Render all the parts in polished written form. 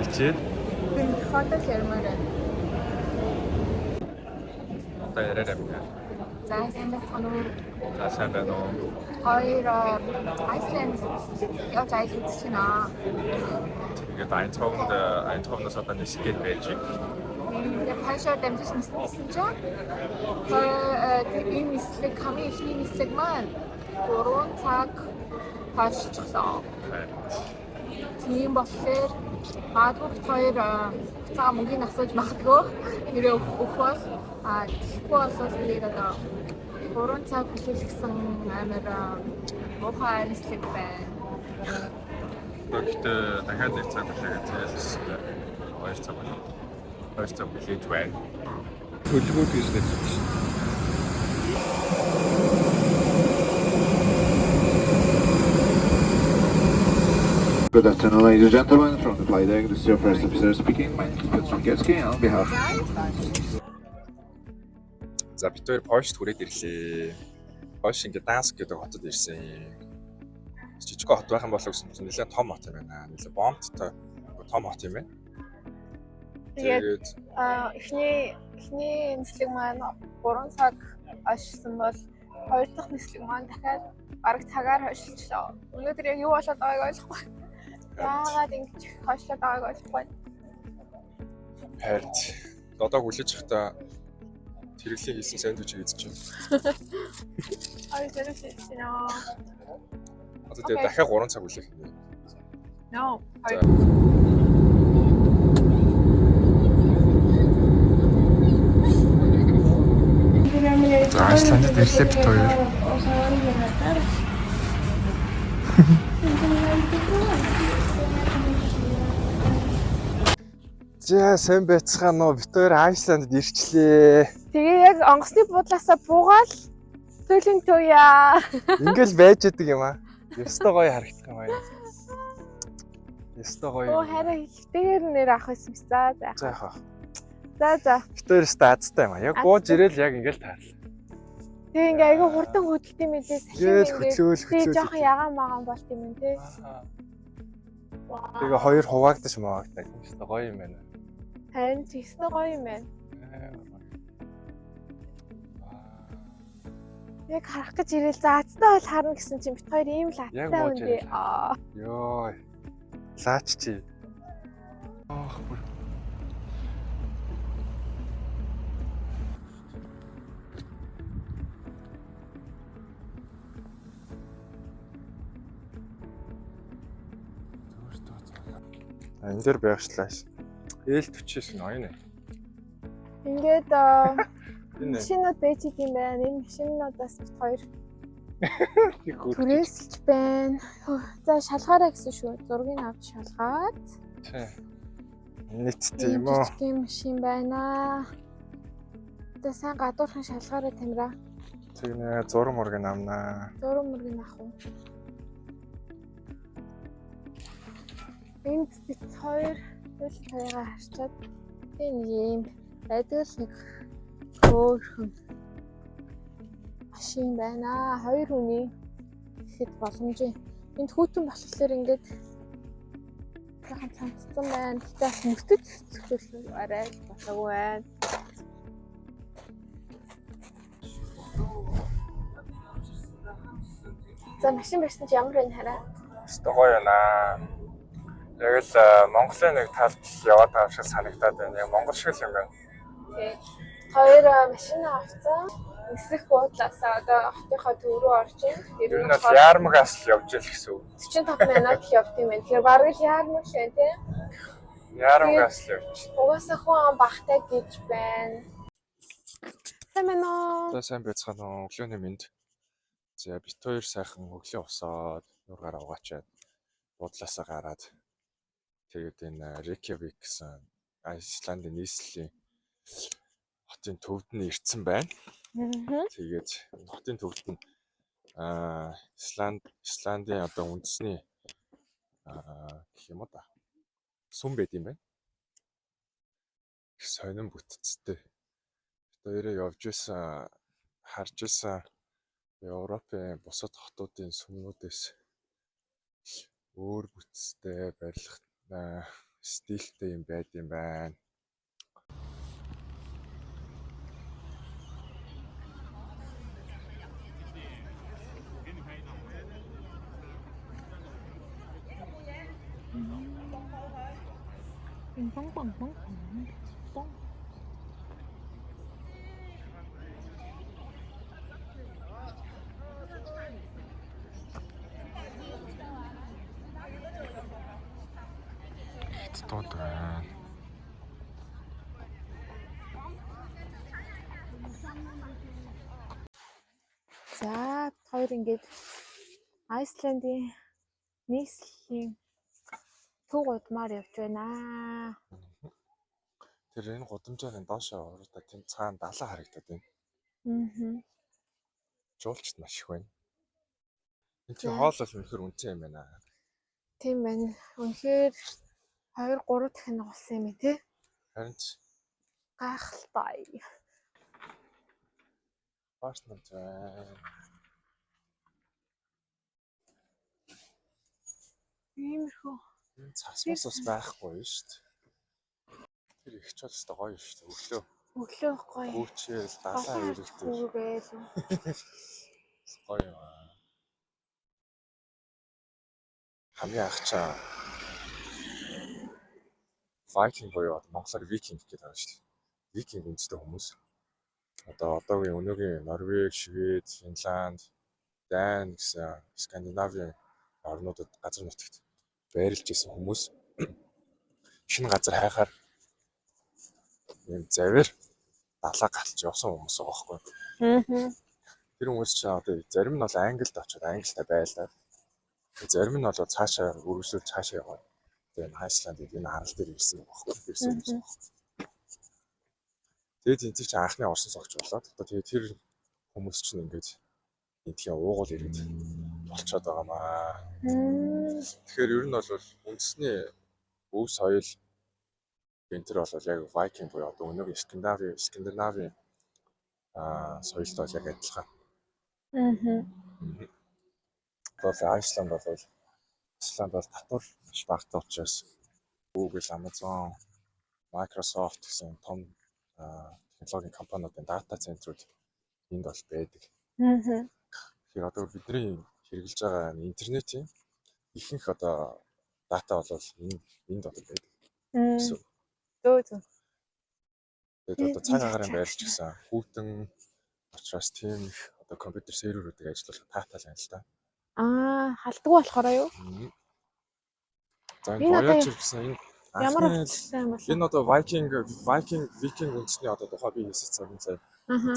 Ичээд хотел ярмаар. одоо яриараа байна. За сайн байна уу? За сайн байна уу? Хоёр Айсланд явж аялах гэж байна. Тэгээд Eindhovenоос одоо нисгээд байж. Тэгээд хашаа дамжиж ниссэн чинь энэ нислэг хамгийн ихний нислэг маань 3 цаг хашчихлоо. Тийм болохоор магадгүй бид хоёр цаа мөнгөний асууж магадгүй нэрээ өгөх бол тэгэхгүй бол тэгээд одоо 3 цаг хүлээлгсэн амар муухай нислэг байна. Гэхдээ дахиад нэг цаг хүлээгээд зээлс 2 цаг байна. 2 цаг хүлээж байна. Төлөвүүд гэж нэрлэж байна. Good afternoon, ladies and gentlemen. From the flight deck, this is your first officer speaking. My name is Petr Getsky, on behalf. За бид хоёр Польшд хүрээд ирлээ. Польш ингээд Данск гэдэг хотод ирсэн. Жижиг хот байх юм болов гэсэн чинь нэлээд том хот юм байна. Нэлээд бомбтой том хот юм байна. Тэгээд эхний нислэг маань 3 цаг ашигсан бол хоёр дахь нислэг маань дахиад бараг цагаар хойшлчлоо. Өнөөдөр яг юу болоод байгааг ойлгохгүй. Яагаад ингэж хойшлоод байгааг ойлгохгүй. Харин одоо хүлээж захта хэрэглээ хийсэн сандвич үзэж байна. Ай зэрэг шинэ. Одоо тэгээ дахиад 3 цаг хүлээх юм байна. No. За Айсландд ирлээ бид хоёр. За сайн байцгаана уу? Бид хоёр Айсландд ирчлээ. Тэгээ яг онгоцны буудлаасаа буугаал төлөв туяа. Ингээл байж идэг юм аа. Ёстой гоё харагдах юм аа. Ёстой гоё. Оо хараа ихтэйгээр нэр авах юм. За. За яах. За. Бид хоёр стаацтай юм аа. Яг бууж ирээл яг ингээл таарлаа. Тэгээ ингээ айгүй хурдан хөдөлт юм ээ. Тэгэл хөтлөөл. Тэгээ жоохон ягаан магаан болт юм ээ тий. Тэгээ хоёр хуваагдаж мавагддаг. Ёстой гоё юм байна. Харин тэгснэ гоё юм байна. Яг харах гэж ирээл заацтай бол харна гэсэн чинь бит хоёр ийм латтай үндэ. Йоо. Лаач чи. Ах бүр. Энэ дээр байгачлааш. L49 ноён ээ. Ингээд Энэ машинууд байж идэм байна. Энэ машинуудаас бит хоёр нэг хөө. түрээсэлж байна. За шалгаараа гэсэн шүү. Зургийг авч шалгаад. Нийтдээ юм уу? Тийм машин байна. Тэгээ сайн гадуурхан шалгаараа тамира. Тэг нэ зураг мураг намнаа. Зураг мөргийг авах уу? Энд бит хоёр хөл таяга харчаад энэ юм байдаг л нэг хөөхөн машин байна. Хоёр хүний ихэд боломжтой. Энд хүүтэн болохоор ингээд яхан цанцсан байна. Гэтэ бас мөсдөж цэцгэлгүй арай л болоогүй байна. За машин барьсан чи ямар байна хараа? Өстой гоё байна. Яг л Монголын нэг талд яваад байгаа шиг санагдаад байна. Яг Монгол шиг л юм байна. Тэгээ хоёр машин авцсан. Нисэх буудлаасаа одоо хотынхаа төв рүү орж ийн. Тэр нь бол Яармагаас л явж ил гэсэн үг. 45 минут явт юм байна. Тэгэхээр бараг л яармаг шээ тий. Яармагаас л явж. Угаасаа хүн багтай гэж байна. Сайн байна уу? За сайн байцгаана уу? Өглөөний мэнд. За бит хоёр сайхан өглөө усаад нургаар угаачаад буудлаасаа гараад тэгээд энэ Reykjavik гэсэн Айсландын нийслэлийн хотын төвд нь ирсэн байна. Тэгээд хотын төвд нь Исландийн одоо үндэсний гэх юм уу да. Сүм байд юм байна. Их сонирн бүтцтэй. Хоёроо явж исэн харж исэн Европын бусад хотуудын сүмнүүдээс өөр бүтцтэй барилга стилтэй юм байд юм байна. Тууд байна. За хоёр ингээд Айсландын нийслэлийн төв удмаар явж байна. Тэр энэ гудамжаар доошоо уруудаа тэнд цаана далаа харагдаад байна. Жуулчд маш их байна. Энэ тийм хоол бол үнэхээр үнэтэй юм байна. Тийм байна. Үнэхээр 2-3 дахин болсон юм тий. Харин ч Гайхалтай. Баашнамж байна. Иймэрхүү. Цасмаас бас байхгүй шүү дээ. Тэр их ч бол өстой гоё шүү дээ. Өглөө гоё. Гүүчээл далаа ирэлтэй. Үгээл. Гоё юм аа. Хамгийн агчаа Viking буюу монголоор Viking гэдэг байгаа шүү дээ. Viking үндэстэй хүмүүс. Одоогийн өнөөгийн Норвег, Швед, Финланд, Дани гэсэн Скандинавын орнуудад газар нутагт байрлаж исэн хүмүүс шинэ газар хайхаар юм завэр далаа галж явсан хүмүүс байгаа байхгүй. Тэр хүмүүс ч одоо зарим нь бол Англид очиод Англитай байлаа. Зарим нь бол цаашаа үргэлжлүүлж цаашаа яваад тэгээд Айсландд энэ арал дээр ирсэн байхгүй. Тэгээд энэ чинь анхны орсон согч болоод одоо тэгээд тэр хүмүүс чинь ингээд эндхийн уугуул ирээд болцоод байгаа маа. Тэгэхээр ер нь бол үндэсний өв соёл энэ бол яг Viking буюу одоо өнөөгийн Скандинавын соёлтой бол яг адилхан. Одоо Айсланд бол татвар маш багтаа учраас Google, Amazon, Microsoft гэсэн том технологийн компаниудын дата центрүүд энд бол байдаг. Тэгэхээр одоо бидний хэрэгжилж байгаа интернетийн ихэнх одоо дата бол энд одоо байдаг. Тэгээд одоо цаг агарын байрлаж гисэн хүүтэн учраас тийм их одоо компьютер серверүүдийг ажиллуулах таатай л байна л да. Халддаг болохоор юу? За энэ Voyager гэсэн энэ ямар утгатай юм бол энэ одоо Viking үндэсний одоо тухай би хийсэн цагийн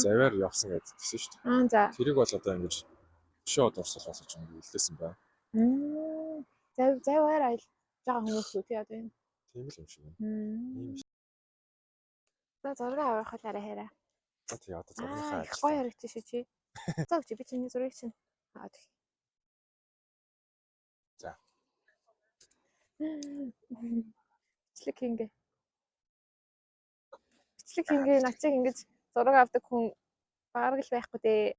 заваар явсан гэдэг гэсэн шүү дээ. За. Тэрийг бол одоо ингэж шоуд орсол болгож хэлсэн байна. Заваар аялж байгаа хүмүүс үү тий одоо энэ. Тийм л юм шиг юм. За зураг авах арай хараа. За тий одоо зургийнхаа их гоё харагдчих шүү чи. За чи би чиний зургийг чинь аваад өгье. За. Бичлэг хингээ начиг ингэж зураг авдаг хүн бараг л байхгүй дээ.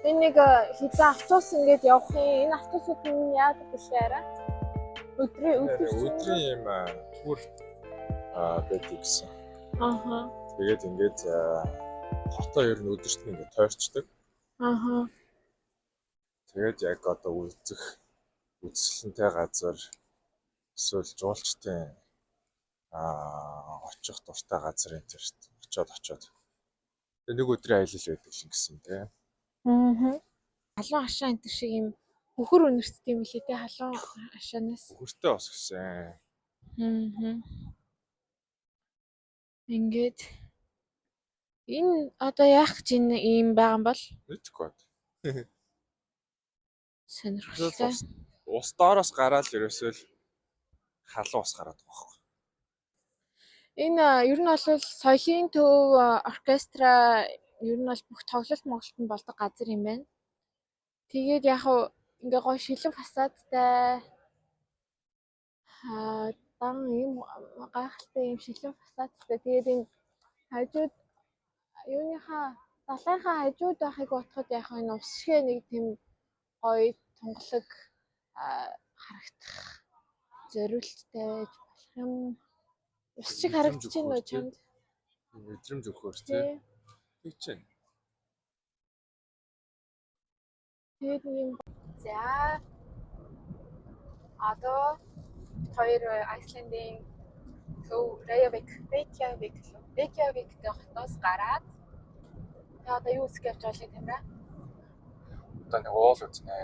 Энийг хизээ автобус ингээд явах юм. Энэ автобусууд нь яадаг вэ арай? Өдрийн юм түр байдаг гэсэн. Тэгээд ингээд хотоо ер нь өдөрт нь ингээд тойрчдаг. Тэгээд яг одоо үзэсгэлэнтэй газар эсвэл жуулчдын очих дуртай газар энэ төрт очиод тэгээд нэг өдрийн аялал байдаг шиг гэсэн тий. Халуун хашаа энэ шиг юм хөхөр өнөрсдөг юм лээ тий халуун хашаанаас. Хөхөртэй ус гэсэн. Ингээд энэ одоо яах гэж ийм байгаа юм бол Мэдгүй бод. Сонирхолтой. Ус доороос гараад ерөөсөө л халуун ус гараад байгаа байхгүй. Энэ ер нь бол соёлын төв оркестра ер нь бол бүх тоглолт Монголд болдог газар юм байна. Тэгээд яг ингээ гоё шилэн фасадтай дан ийм гайхалтай ийм шилэн фасадтай. Тэгээд энэ хажууд юуныхаа далайхаа хажууд байхыг бодоход яг энэ ус шиг нэг тийм гоё тунгалаг харагдах зориулттай байж болох юм. Ус шиг харагдаж байна уу чамд? Мэдрэмж өгөхөр тий. Тэг чинь. Тэгээд нэг юм. За. Одоо хоёр Айсландын төв Reykjavik хотоос гараад одоо юу үзэх гэж байгаа юм бэ? Одоо нэг уул үзнэ.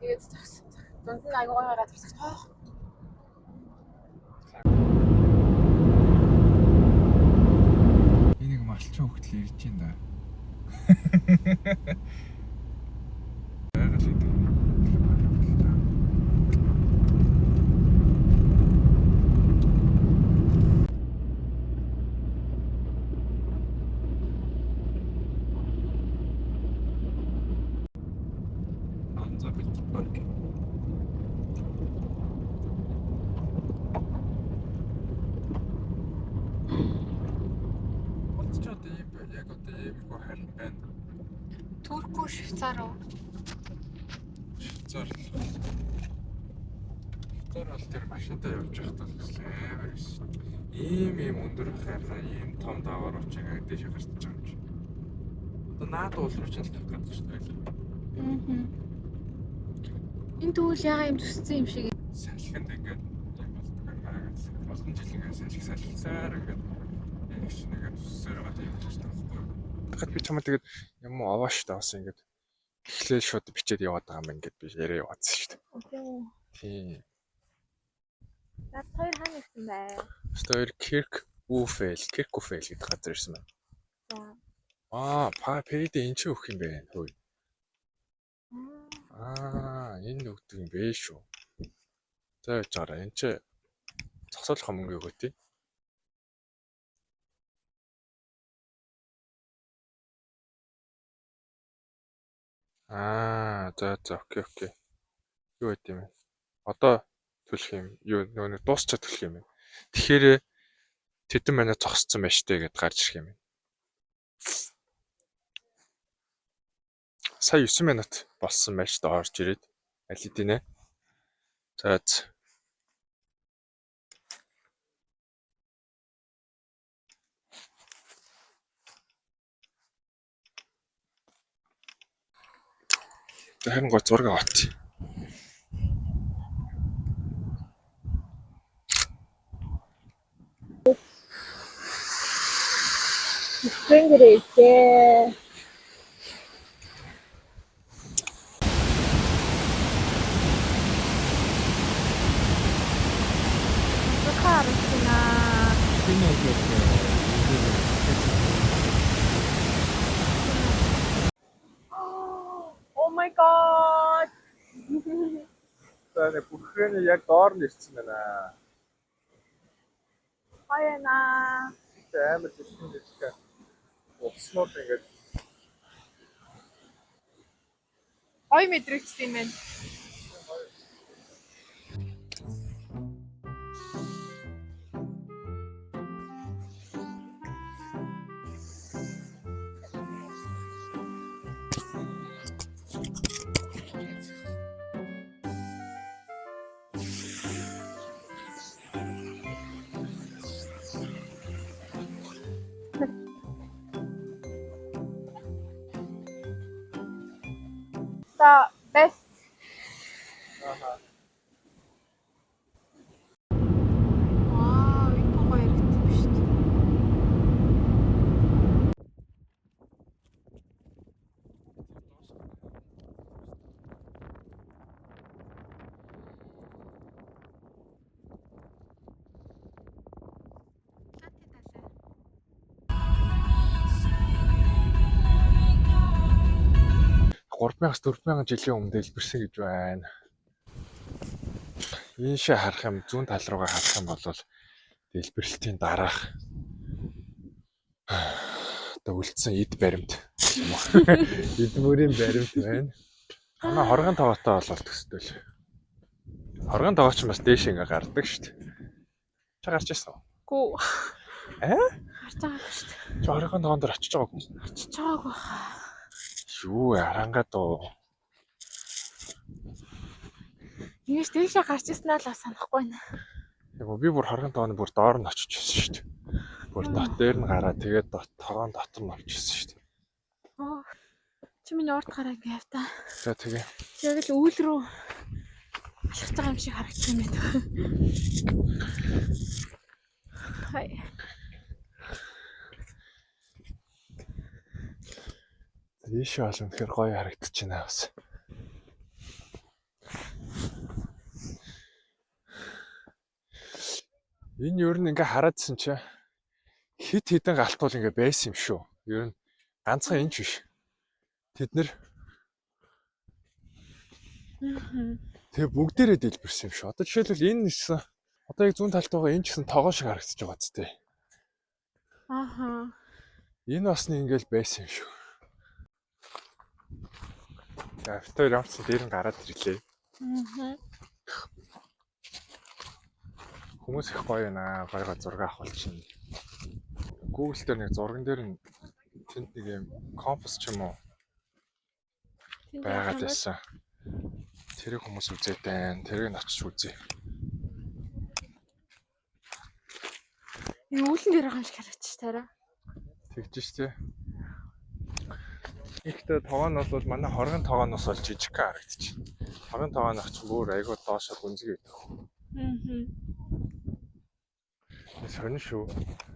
Тэгээд зогсон. Дунд нь аягүй гоё газар зогсоо. Энийг малчин хөлтөл ирж ин да. Яг одоо ийм их харин байна. Турк уу Швейцар уу? Швейцар бол тэр машинтай явж байхад бол амар байсан. Ийм өндөр хайраа ийм том даавар очиг дэш гарч байгаа юм чи. Одоо наад уул руу ч л тавих гэдэг шүү дээ. Энэ тэгвэл яга юм төссөн юм шиг. Салхинд ингээд юм болдог. Олон жил ингээд салхи салхисаар ингээд энэ чинь ингээд төссөөр байгаа юм байна. Тэгэхэд би чамд тэгээд юм уу аваа штэ бас ингээд эхлээл шууд бичээд яваад байгаа юм ингээд би яриа яваадсан штэ. Тийм. Над хоёр хаана ирсэн бэ? Тэр Kirkufel гэдэг газар ирсэн байна. За. Перид энэ ч өгөх юм бэ хөөе. Энэ өгдөг юм бэ шүү. За яж гараа энэ ч зогсоолох мөнгө өгөө тий. За окей. Юу байт юм бэ? Одоо төлөх юм. Юу нөгөө дуусчаад төлөх юм бэ? Тэгэхээр тэдэн манай зогсцсон байж тээ гэд гарч ирэх юм. Сая 9 минут болсон байж та орж ирээд аль хэдийнэ. За. Харин гоо зураг аваад. Тэнгэрээ. Oh my god. За бүхэний яг доор нь ирсэн байна. Баяна. Амар жишгэн жишгэн. Уснууд ингээд Ой мэдрэгчтэй юм байна. The best. Энэ гоё яригдсан биш үү? $3,000 4,000 жилийн өмнө дэлбэрсэн гэж байна. Ийшээ харах юм зүүн тал руугаа харах юм бол дэлбэрэлтийн дараах одоо үлдсэн эд баримт юм уу? Эд мөрийн баримт байна. Манай хоргон таваатай болол төстэй л. Хоргон таваач бас дээш ингээ гардаг шүү дээ. Чи гарч ирсэн үү? Гүү. Гарч байгаа шүү дээ. Чи хоргон таваан дээр очиж байгаагүй. Очиж байгаагүй. Юу арангаа доо. Ингэж дэшээ гарч ирснаа л санахгүй байна. Би бүр хорон тооны бүр доор нь очиж ирсэн шүү дээ. Бүр дот дээр нь гараад тэгээд тогоон дотор нь авчихсан шүү дээ. Чи миний урд гараа ингэ яваа та. За тэгээ. Яг л үүл рүү алхаж байгаа юм шиг харагдсан юм байна. Хай. Ийшээ олон тэгэхээр гоё харагдаж байна бас. Энэ ер нь ингээ хараадсэн чи хит хитэн галтуул ингээ байсан юм шүү. Ер нь ганцхан энэ ч биш. Тэд нэр тэгээ бүгдээрээ дэлбэрсэн юм шүү. Одоо жишээлбэл энэ нэрсэн одоо яг зүүн талд байгаа энэ ч гэсэн тогоо шиг харагдаж байгаа ч тийм. Ааха. Энэ басны ингээл байсан юм шүү. За автор ямарсан дээр нь гараад ирлээ. Хүмүүс их гоё наа, гоё зураг авах чинь. Google дээр нэг зурган дээр нь тэнд нэг юм компас ч юм уу байгаад байсан. Тэрийг хүмүүс үзээд байна. Тэрийг нь очиж үзье. Энэ үүлэн дээр байгаа юм шиг харагдчих таараа. Тэгж штэ. Ихтэй тогооноос бол манай хоргон тогооноос бол жижиг харагдчих. Хоргон тогооноос ч бүр айгуу доошоо гүнзгий байдаг. Сонин шүү.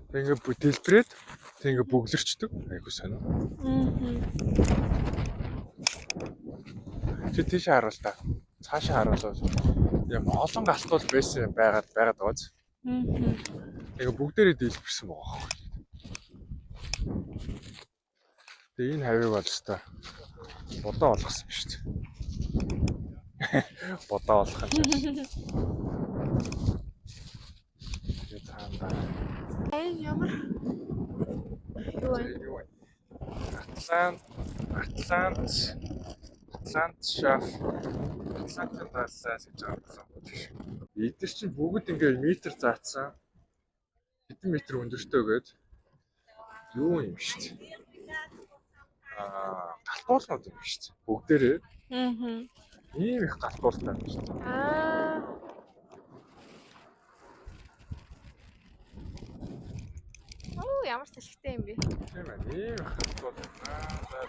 Тэг ингээ дэлбэрээд тэг ингээ бөглөрчдөг. Айгуу сонин. Чи тийш харуул та. Цаашаа харуулаад юм олон галтуул байсан байгаад байгааз. Тэгээ бүгдээрээ дэлбэрсэн байгаа. Тэгээ энэ хавийг бол өстой бодоо болгосон юм шүү дээ. Бодоо болгох юм чинь. Тэгээ цаандаа. Ямар юу Атлант шаф. Атлантын талаас гэж байгаа юм. Эдгээр чинь бүгд ингээ метр заацсан. Хэдэн метр өндөртэй гээд юу юм шүү дээ. Галтуулнууд юм шүү дээ. Бүгдээрээ. Ийм их галтуултай юм шүү дээ. Ямар салхитай юм бэ? Тийм ээ. Ийм их галтуул байна.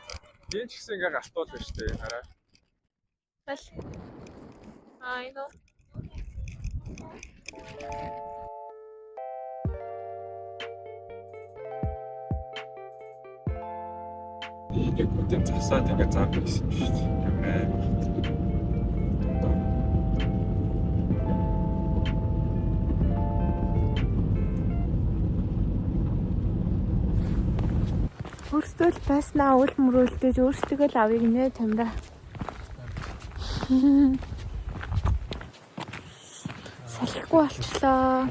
Энэ ч гэсэн ингээ галтуул байна шүү дээ. Хараа. Well, I know. Нэг бүтэн засаад ингээ зав байсан юм шүү дээ. Өөртөө л байснаа үл мөрөөлдөж өөртөө л авъя гинэ тамира. Салхигүй болчлоо.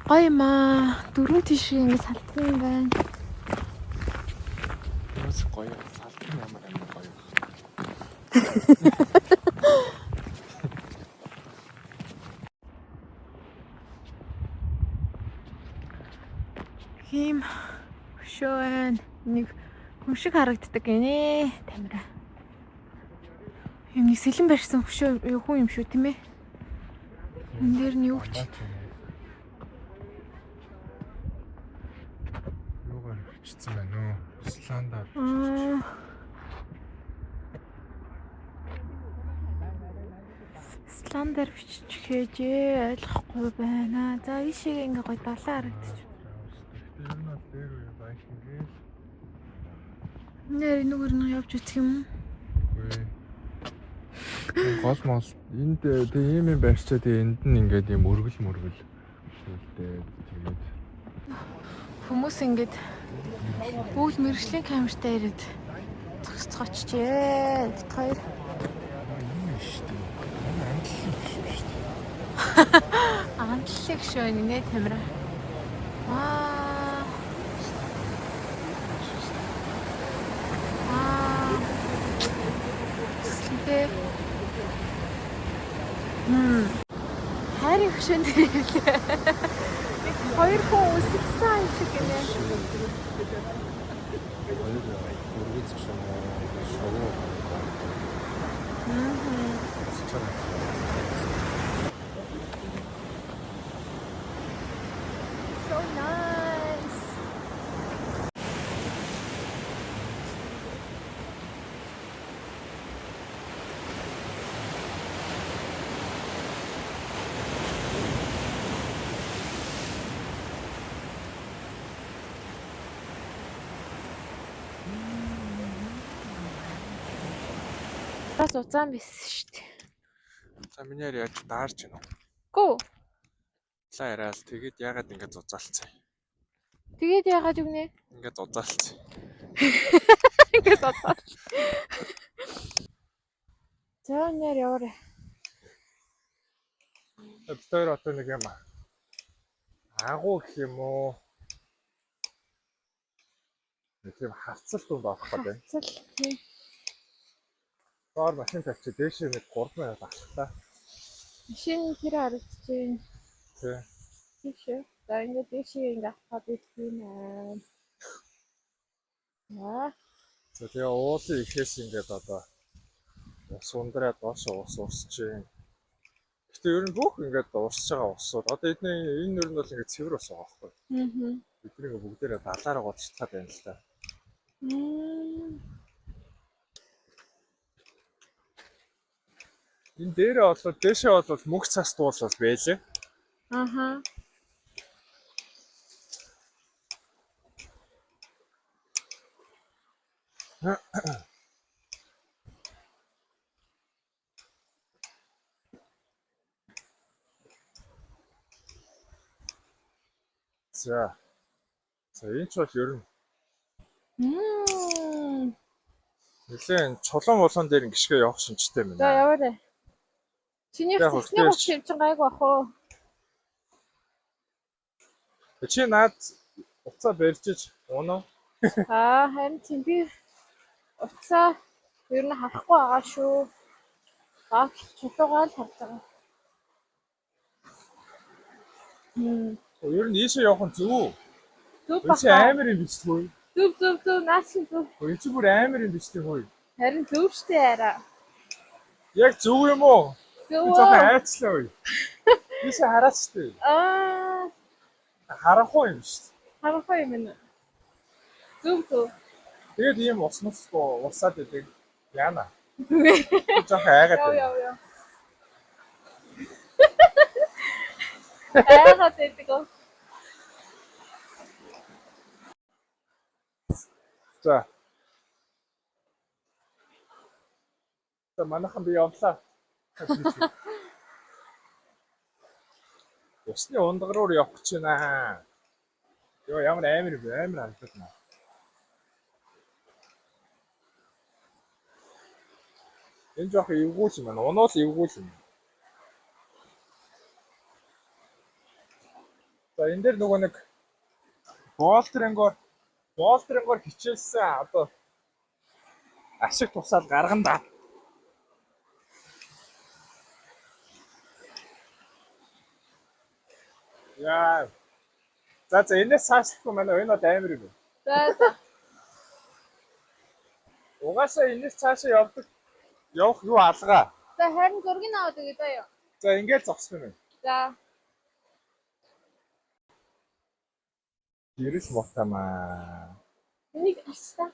Гоё маа. Дөрөв тийш ингэ салхих юм байна. Бас гоё. Салхин ямар гоё. Хим шоэн нэг хүн шиг харагддаг гинэ тамира. Юм нэг сэлэн барьсан хөшөө хүн юм шүү тийм ээ. Энд дээр нь юу ч юугаар хичсэн байна уу? Сландаар. Сландаар биччихээжээ ойлгохгүй байна. За ийшээ ингээ гоё далаа харагдчих. Тэр нь дээр үе байх ингээ. Нэр нүгэр нь явж үзэх юм уу? Гол мол энд тэгээ ийм юм барьчаа тэгээ энд нь ингээд юм өргөл үлдээ тэгээд Хүмүүс ингээд бүгд мэрэгжлийн камертай ирээд зогсцоочжээ. Хоёр амтлаг шүү нэ тамира. Слээ. Хайрын хөшөөнд ирлээ. Хоёр хүн үсэлцсэн юм шиг гинэ. өргөц гүшүүн Бас уцаан байсан шүү дээ. За минийэр яаж даарч гинэ. Гүү. Лаа яриад тэгээд яагаад ингэ зузаалцсан. Тэгээд яагаад үгнэ? Ингэ зузаалцсан. Ингээд бодлоо. За нэр яваарэ. Бид хоёр одоо нэг юм агуу гэх юм уу? Нэг юм хавцал дунд авах гэдэг. Хавцал тийм. Доор машин тавьчих дээшээ нэг 3000 авчлаа. Машин тэр харагдчихээн. Тий. Тийш. За ингээд дээшээ ингээд аваад ирсэн аа. Аа. За тэгээ уулын ихээс ингээд одоо ус ундраад доош ус урсч юм. Гэтэ ер нь бүх ингээд урсж байгаа усууд одоо энэ нэр нь бол ингээд цэвэр ус байгаа байхгүй. Аа. Бидний бүгдээрээ далаараа гоцчихад байна л та. Энэ дээрээ болоод дээшээ бол мөнх цас дуулал байлээ. Аха. За энэ ч бол ер нь нэлээд чулуун болгон дээр гიშгэ явах шинжтэй байна. За яваарэ. Чиний хэсний хурц явж байгааг бах уу? Чи наад уцаа барьжиж унаа. Харин тийм би уцаа ер нь харахгүй байгаа шүү. Баач чулуугаар л харж байгаа. Ер нь ийшээ явах нь зөв. Зүг Чи баха. амар юм биш үү? Зүг наач зүг. Чи бүр амар юм биш үү? Харин зүг штэ яра. Яг зөв юм уу? Зүг. Жоохон айцлаа үе. Ийшээ хараач тээ. Аа, Харахгүй юм шүү. харахгүй юм байна. Зүг. Тэгээд ийм ус усаад идэг. Яана. Зүг. Жоохон айгаад байна. Яв. Айгаад байдаг. За. За манайхан би явлаа. Усны ундаг руу явах гэж байна. Йоо ямар амар харагдана. Энэ жоохон эвгүүл юм байна. Унуул эвгүүл юм. За энэ дээр нөгөө нэг болтерингоор хичээлсэн одоо ашиг тусаал гаргана да. Яа. За энэс цаашлахгүй манай энэ бол амар юм. За. Угаасаа энэс цаашаа явах юу алгаа. За харин зургийг аваад өгье даа юу. За ингээд зогсох юм. За. Гэрэл мотамаа. Энийг ачтаа.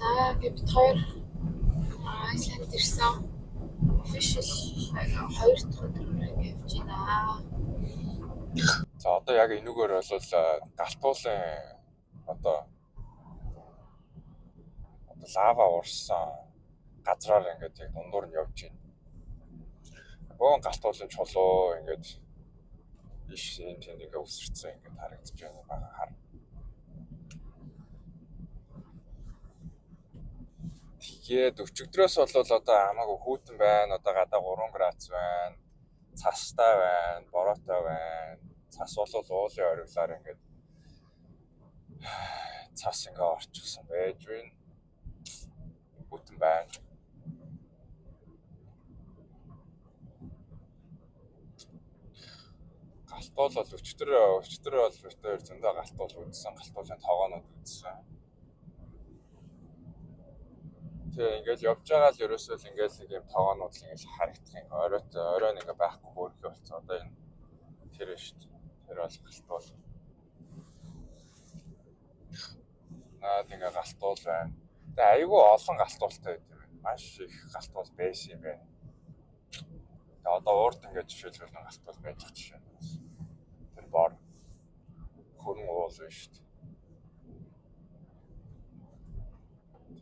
За бид хоёр Айсланд ирсэн. Official 2 дахь өдрөөр явж байна. За одоо яг энүүгээр бол галтуулын одоо лава урсан газраар ингээд яг дундуур нь явж байна. Бөөн галтуулын чулуу ингээд биш энэ тэнийгээ өсөрцөн ингээд харагдаж байна хар. Тэгээд өчигдрөөс бол одоо хамаагүй хүүтэн байна. Одоо гадаа 3 градус байна. Цастай байна, бороотой байна. Цас бол уулын ориглоор ингээд цас ингээ орчихсон байж байна. Хүүтэн байна. Галтуул бол өчтөр бол битээр зөндөө галтуул үзсэн, галтуулын тоогоонууд үзсэн. Тэгээ ингээл явж байгаа л ерөөсөө л ингээл нэг юм тоогоонууд л ингээл харагдах юм. Оройн ингээ байхгүй хөөрхий болцсон. Одоо энэ тэр нь шүү дээ. Тэр бол галтуул. Наад ингээ галтуул байна. Тэгээ айгүй олон галтуултай байт юм байна. Маш их галтуул байсан юм байна. Тэгээ одоо урд ингээ жишээлбэл галтуул байж байгаа жишээ. Тэр бор хөрөн уул байна шүү дээ.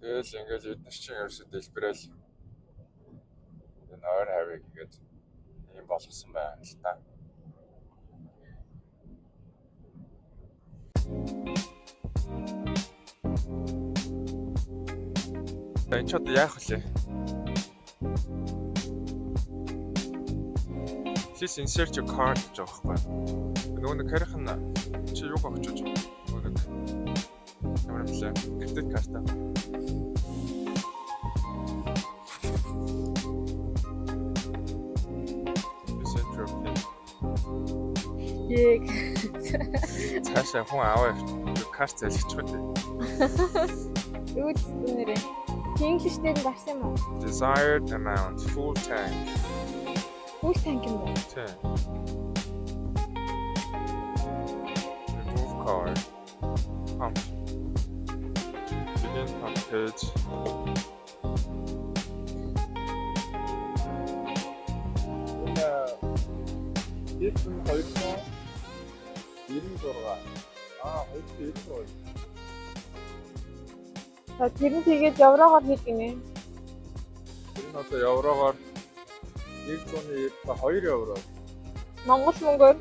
Тэгэл ингээл эдгээр чинь ерөөсөө дэлбэрэл энэ ойр хавийг ингээд юм болгосон байна л та. Энэ ч одоо яах вэ? Please insert your card гэж байгаа байхгүй. Нөгөө нэг харих нь чи юу гооч гэж нөгөө нэг ямар нэлээ кредит карта. Яг цаашаа хүн аваа карт залгич үү? юу ч нэрээ. English-тэй гарсан юм уу? Desired amount full tank. Full tank юм уу? Тийм. Remove card. Pump. Begin pump page. Ийм 296. 296. За тэр нь тэгээд еврогоор хийгэнэ. Тэр нь одоо еврогоор 192 евро. Монгол мөнгөөр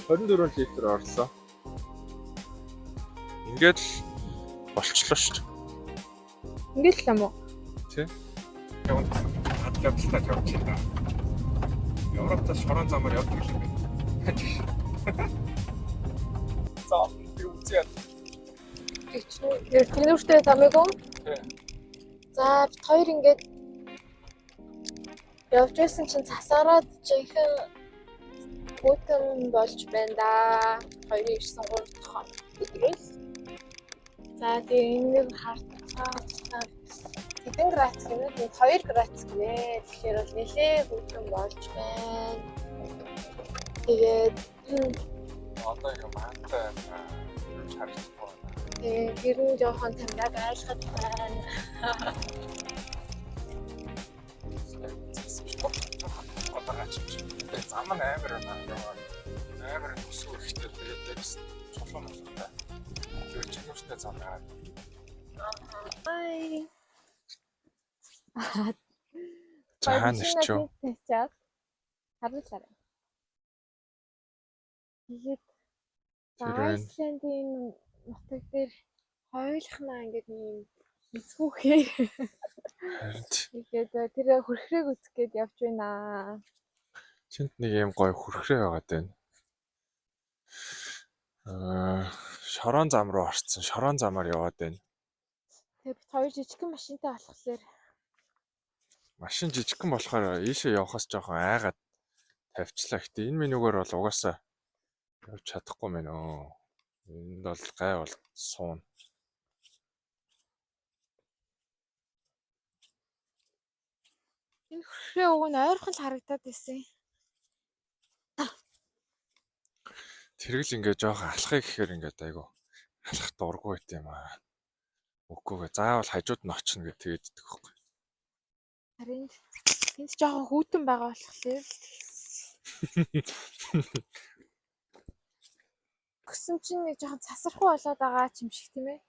24 литр орлоо. Ингээд л болчлоо шүү дээ. ингээд л юм уу? Тий. Хадлаатай явж байна. Европт шорон замаар явдаг юм байна. За, юу үзээд. Тэрнүүртэй замыг уу? Тий. За бид хоёр ингээд явж байсан чинь цасаараад жинхэнэ хөтөн болж байна да. Хоёрын ирсэн 3 дахь хоног өдрөөс. За тэгээ энэ нэг хартаа хэдэн градус гэнэ? 2 градус гэнэ. Тэгэхээр бол нэлээ хөтөн болж байна. Тэгээд Одоо юм хаантай юу харагдахгүй байна. тэр нь жоохон тамдаг айлхад байна. Зам нь амар байна. Амар төсөв ихтэй тэгээд дээрс чулуун болохтой. Тэр чинь нүртэй зам байна. Бай. Цаана ирчүү. Тэчээд харуулаарай. Тэгээд Айсландын нутаг дээр хойлохнаа ингээд юм эцгүүхээ. Харин Тэгээд тэр хөрхрээг үзэх гээд явж байна. чинт нэг юм гоё хүрхрээ байгаад байна. Шорон зам руу орцсон. Шорон замаар яваад байна. Тэгээд бид хоёр жижигхэн машинтай болохоор Машин жижигхэн болохоор ийшээ явахаас жоохон айгаад тавьчлаа. Гэтэ энэ менюгээр бол угаасаа явж чадахгүй мэн өө. Энд бол гай бол суун. энэ хөрхрээ уг нь ойрхон л харагдаад байсан. Тэргэл ингээ жоохон алхахыг гэхээр ингээд айгу алхах дурггүй байт юм аа. Үгүйгээ заавал хажууд нь очно гэж тэгэддэг хөхгүй. Харин тэнд жоохон хүүтэн байгаа болохоор гэсэн чинь нэг жоохон цасархуу болоод байгаа юм шиг тийм ээ.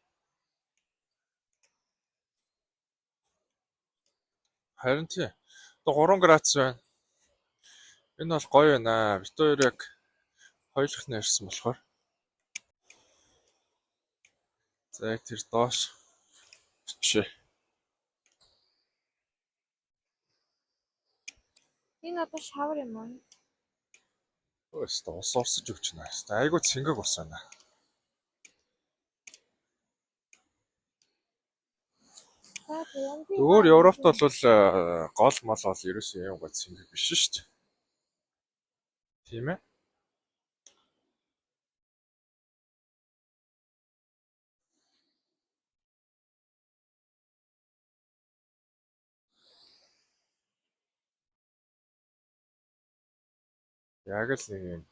Харин тий. Одоо 3 градус байна. Энэ бол гоё байна. Бид хоёр яг хоёулах нь ирсэн болохоор. За яг тэр доош очие. Энэ одоо шавар юм уу? Өөстө ус урсаж өгч байна. Айгуу цэнгэг ус байна. Өөр Европт бол гол мал бол ерөөсөө юм гоц юм биш шүү дээ. Тийм ээ. Яг л нэг юм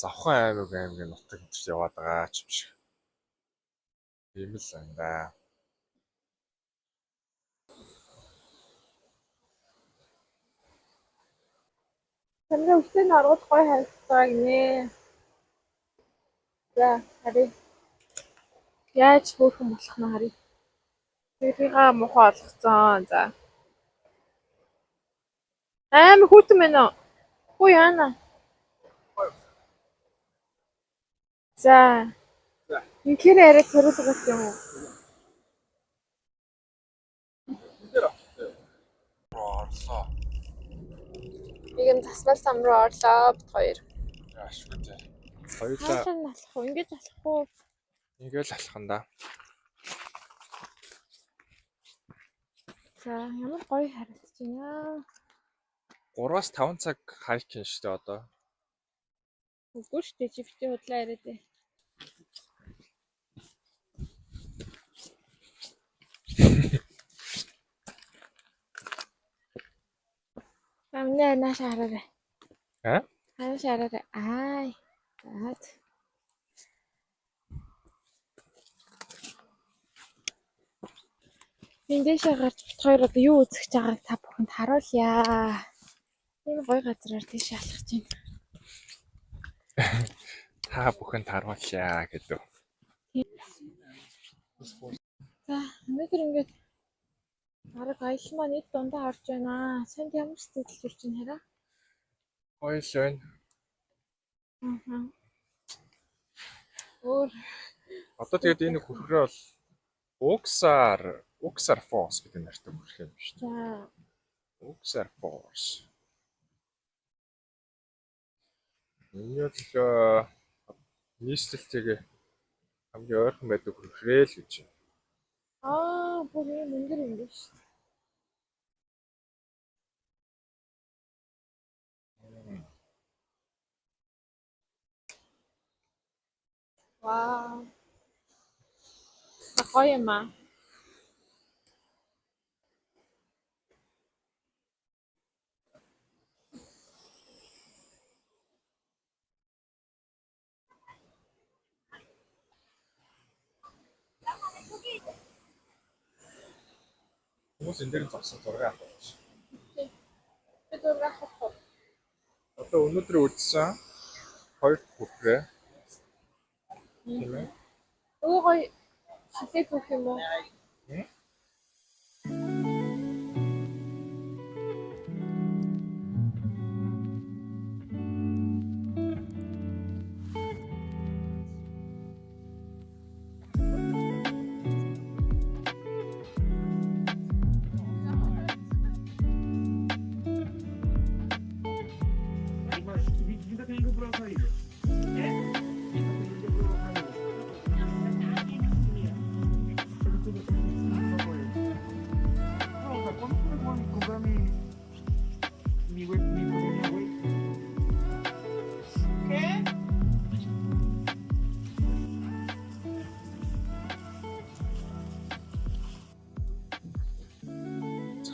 Завхан аймгийн нутаг гэж яваад байгаа ч юм шиг. Тийм л байна да. Тамира үсний аргууд гой харагдаа гинэ. За харъя. Яаж хөөрхөн болох нь харъя. Тэрийгээ муухай олгоцсон. За. Хүүтэн мэнэ. Хүү яана. За. Инхээр арай төрөлгөх юм уу? Орлоо. Нэг юм тасмал зам руу орлоо бит хоёр. Яашгүй дээ. Хоёулаа Хаашаа нь алах уу? Ингэж алах уу? ингээл алхах нь да. За ямар гоё харагдаж байна. 3-5 цаг хайкин шүү дээ одоо. Үгүй шүү дээ. Живти худлаа яриад ээ. Амнаа нааш хараарай. Нааш хараарай. Ай. За. Эндээшээ гарч бит хоёр одоо юу үзэж байгааг та бүхэнд харуулъя. Энэ гоё газраар тийш алхаж байна. Та бүхэнд харуулъя гэдэг. За, өнөөдөр ингээд арга аялал маань эд дундаа орж байна. Санд ямар сэтгэл төрж байна хараа? Гоё л байна. Өөр Одоо тэгээд энэ хөрхрөө бол Uxar Force гэдэг нэртэй хөрх юм шүү дээ. за Uxar Force. Энэ л нийслэлтэйгээ хамгийн ойрхон байдаг хөрхрээ л гэж. бүр юм өндөр юм биш. Вау. Гоё юм аа. Хүмүүс энэ дээр зогсож зураг авах гэж. Би зураг авах. Одоо өнөөдөр үзсэн 2 хөрхрээ. Тийм ээ. Өө гоё шилээд өгөх юм уу?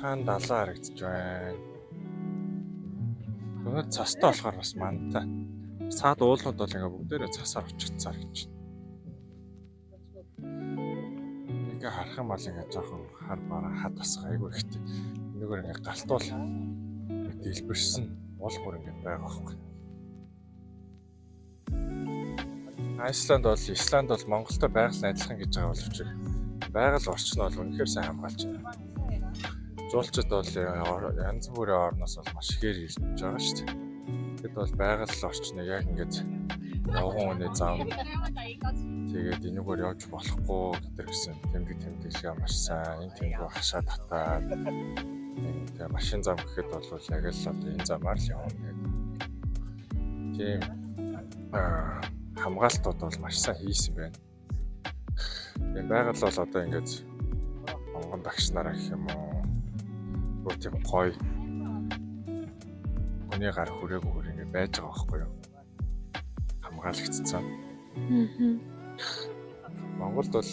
Цаана далаа харагдаж байна. Өнөө цастай болохоор бас мантай. Цаад уулууд бол ингээ бүгдээрээ цасаар очигдсаар гэж. Ингээ харах юм бол ингээ жоохон хар бараа хад асах айгүй ихтэй. Энэгээр ингээ галтуул дэлбэрсэн уул бүр ингээ байгаа байхгүй. Исланд бол Монголтой байгаль адилхан гэж байгаа боловч байгаль орчин бол үнэхээр сайн хамгаалж байна. Жуулчид бол янз бүрийн орноос бол маш ихээр ирж байгаа шүү дээ. Тэгэд бол байгаль орчныг яг ингээд явган хүний зам тэгээд энэгээр явж болохгүй гэдэг гэсэн тэмдэг шиг маш сайн энэ тэмдэг хашаа татаад тэгээд машин зам гэхэд бол яг л одоо энэ замаар л явна гэдэг. Тийм хамгаалтууд бол маш сайн хийсэн байна. Тэгээд байгаль бол одоо ингээд Монгол багш нараа гэх юм уу. Гоо тийм гоё. Хүний гар хүрээгүй ингэ байж байгаа байхгүй юу? Хамгаалагдсан. Монголд бол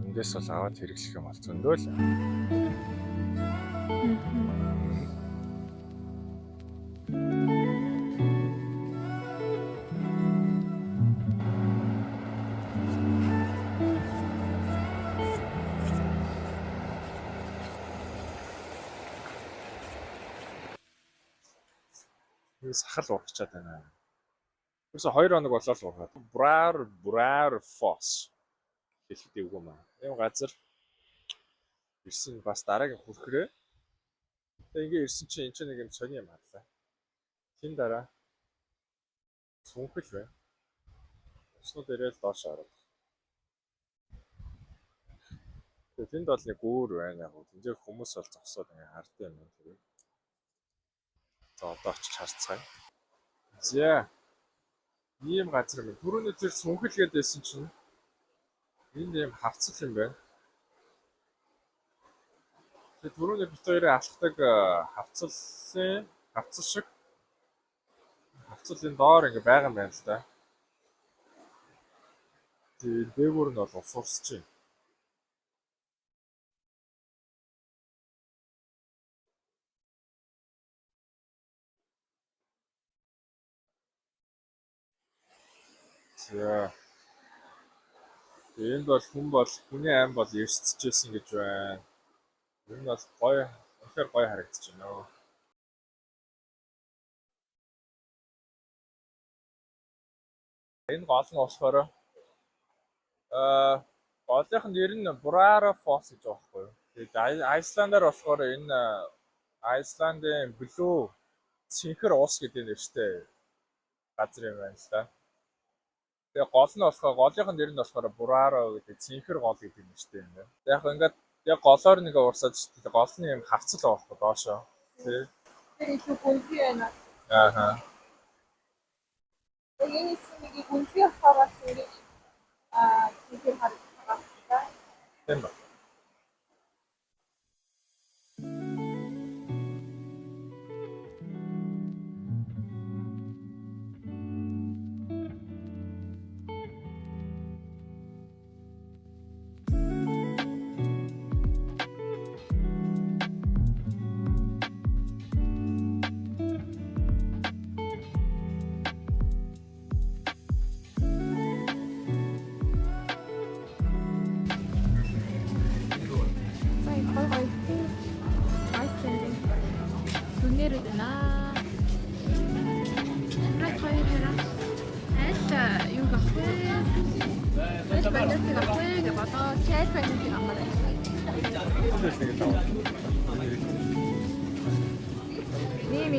эндээс бол аваад хэрэглэх юм бол зөндөө л. Сахал урагчаад байна. Тэрс 2 хоног болоо л ургаад. Браар фос хэлэхдээ үгүй маа. Ийм газар ирсэн бас дараагийн хүрхрээ. Тэгээ ингээ ирсэн чинь энэ ч нэг юм сони юм харлаа. Тин дараа цүнхэл бай. Уснууд ирээл доош ороод. Тэгээ тэнд бол нэг өөр байна яг. Тэнд хүмүүс бол зогсоод ингээ хардсан юм тэр. За одоо очиж харцгаая. За. Ийм газар юм. Түрүүний тэр цүнхэл гэдээсэн чинь энд ийм хавцал юм байна. Тэгээ түрүүний бит хоёрын алхдаг хавцал шиг хавцлын доор ингээ байгаа юм байна л да. Тэгээ дээгүүр нь бол ус урсч байна. За. Энд бол хүний айн бол эрсцэжсэн гэж байна. Энэ бол гоё, үнэхээр гоё харагдаж байна. Энэ гол нь болохоор голынх нь нэр нь Brara Foss гэж байгаа байхгүй юу. Тэгээд Айсландаар болохоор энэ Айсландын Blue цэнхэр ус гэдэг нэртэй газар юм байна л да. Тэгээ гол нь болохоор голынх нь нэр нь болохоор Brara гэдэг цэнхэр гол гэдэг нэртэй юм байна. Яг ингээд яг голоор нэг урсаад шүү дээ. Гол нь юм хавцал байгаа байхгүй доошоо. Тий. Тэр илүү гүнзгий байна. Ааха. Энэ нэг гүнзгий хаваад ингэж цэнхэр харагдсан. Тийм ба.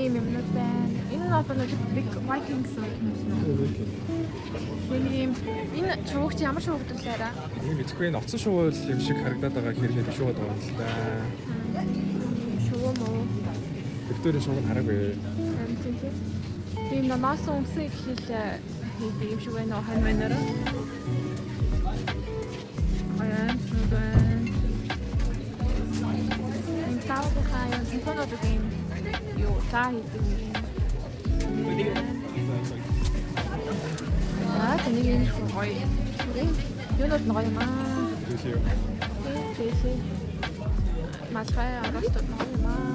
ийм юмнууд байна. Энэ нь одоо нэг Big Vikings юм. Энэ шуугч ямар шуугд вэ? Энэ мэдгүй ноцсон шувал юм шиг харагдаад байгаа хэрнээ биш байгаа юм л да. Шувуу мó. Викторийн шууг нь хараагүй. Тийм намаас өмсөй гэхэл юм шиг байна уу хань байна. Аян сүдэн. Энэ таавал хаяа зинхэнэ гэдэг юу таа хийдэг юм. Тэнийг юм гоё. Юунод нь гоё маа. Тэсээ. Матхай аргаст гоё маа.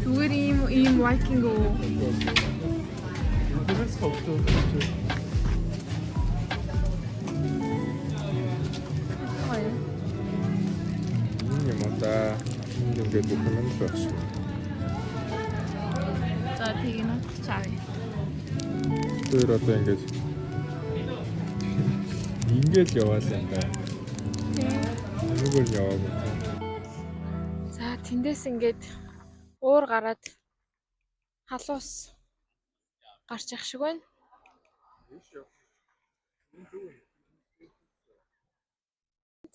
Зүгээр ийм Viking уу. Тэрс фото. Ингээд документ багш. За тийм үү чаав. Тэр одоо ингээд яваал юм да. Нүгэл яваагүй. За тэндээс ингээд уур гараад халуус гарч явах шиг байна.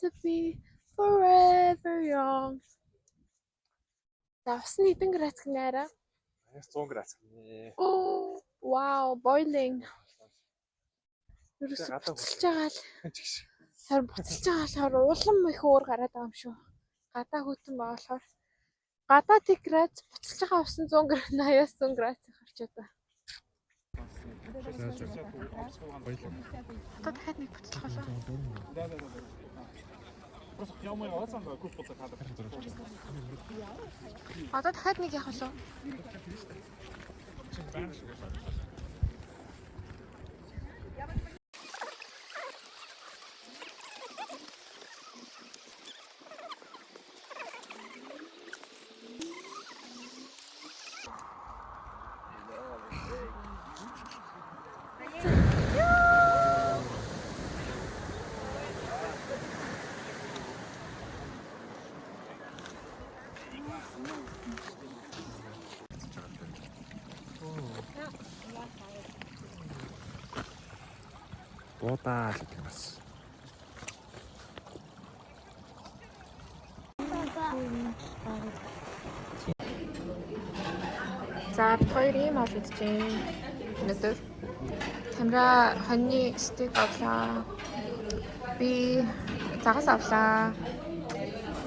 To be forever young. За усны хэдэн градус гэнэ арай? Манайс 100 градус гинэ. Вау, boiling. Ерөөсө гадаа буцалж байгаа л. Чигш. Харин буцалж байгаа болохоор улам их уур гараад байгаа юм шүү. Гадаа хөтөн байгаа болохоор гадаа тэг градус буцалж байгаа усан 100 градус 80-аас 100 градус гарч одоо. Одоо дахиад нэг буцалж болоо. Одоо дахиад нэг явах болоо. Буудаа л гэдэг юм бас. За бид хоёр ийм ол идчихээн. Өнөөдөр камера хоньны стик авлаа. Би цагаас авлаа.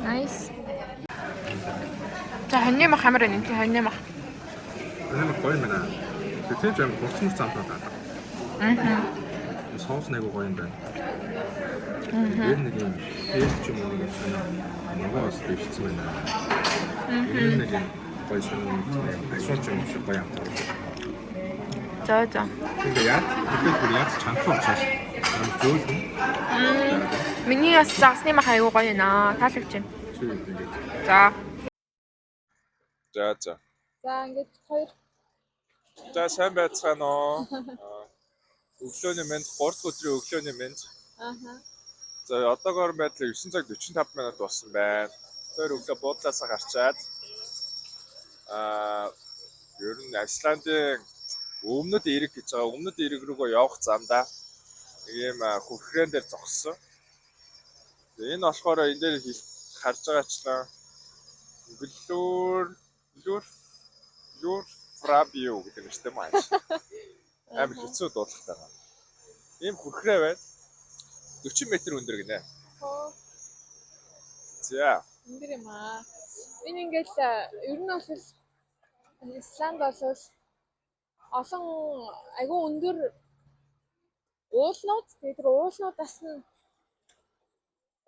Nice. За хоньны мах камера нэ хоньны мах. Манай гоё юм байна. Тэгээд тийм хурцмар замтаа байгаа. Соус нэг гоё юм байна. Тэр нэг юм пест ч юм уу нэг юм ногоос дэвшсэн байна. Тэр нэг юм гоё шинэ ашууч юм шиг гоё юм. За. Тэгээд яг чанга учраас зөөл юм. Миний бас загсны мах аягүй гоё наа. Таалагч юм. За. За. За ингээд хоёр. За сайн байцгаана уу? Өглөөний мэнд 3 дахь өдрийн өглөөний мэнд. За одоогоор байдлаар 9 цаг 45 минут болсон байна. Тэр өглөө буудлаасаа гарчаад ер нь Айсландын өмнөд эрэг гэж байгаа. Өмнөд эрэг рүүгөө явах замдаа ийм хөрхрэн дээр зогссон. Энэ болохоор энэ дээр харж байгаачлаа Blur Frabio гэдэг нэртэй маань. Амар хэцүү дуудлагатай байна. Ийм хөрхрээ байна. 40 м өндөр гинэ. За. Өндөр юм аа. Энэ ингээл ер нь бол Исланд бол олон айгүй өндөр уулнууд тэр уулнуудаас нь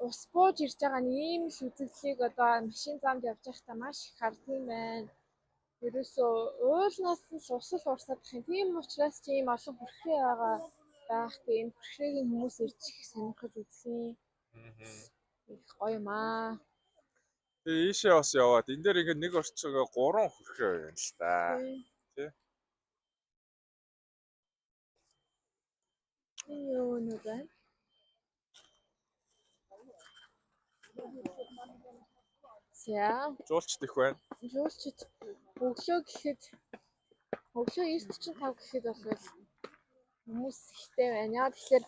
ус бууж ирж байгаа нь ийм л үзэгдлийг одоо машин замд явж байхдаа маш их хардсан байна. Ерөөсөө уулнаас нь усал урсаад их юм. Тийм учраас чи ийм олон хөрхрээ байх тийм хөрхрээгийн хүмүүс ирж их сонирхож үзэх юм. Их гоё юм аа. Тэгээ ийшээ бас яваад энэ дээр ингээд нэг орчгоо 3 хөрхрээ байна л та. Тэ. Юу нэ бэ? За. Жуулчд их байна. Жуулчд өглөө 9:45 гэхэд бол хүмүүс ихтэй байна. Яа тэгэхээр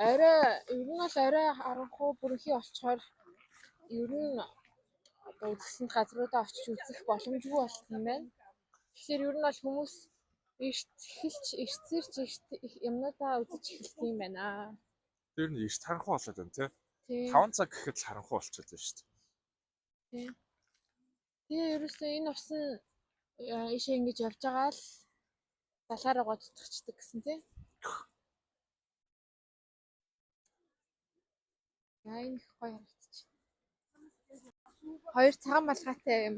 орой ер нь бол орой 10 бүрхий олцохоор ер нь одоо үзсэн газруудаа очиж үзэх боломжгүй болох юм байна. Тэгэхээр ер нь бол хүмүүс эртцэрч юмнуудаа үзэж эхэлсэн юм байна. Тэр нь эрт харанхуй болоод байна тий. 5 цаг гэхэд л харанхуй болчиход байна шүү дээ. Тий. Тэгээ ерөөсөө энэ ус нь ийшээ ингэж явж байгаа л далаараа гоцдчихдаг гэсэн тий. Яа энэ их гоё харагдчих. Хоёр цагаан малгайтай юм.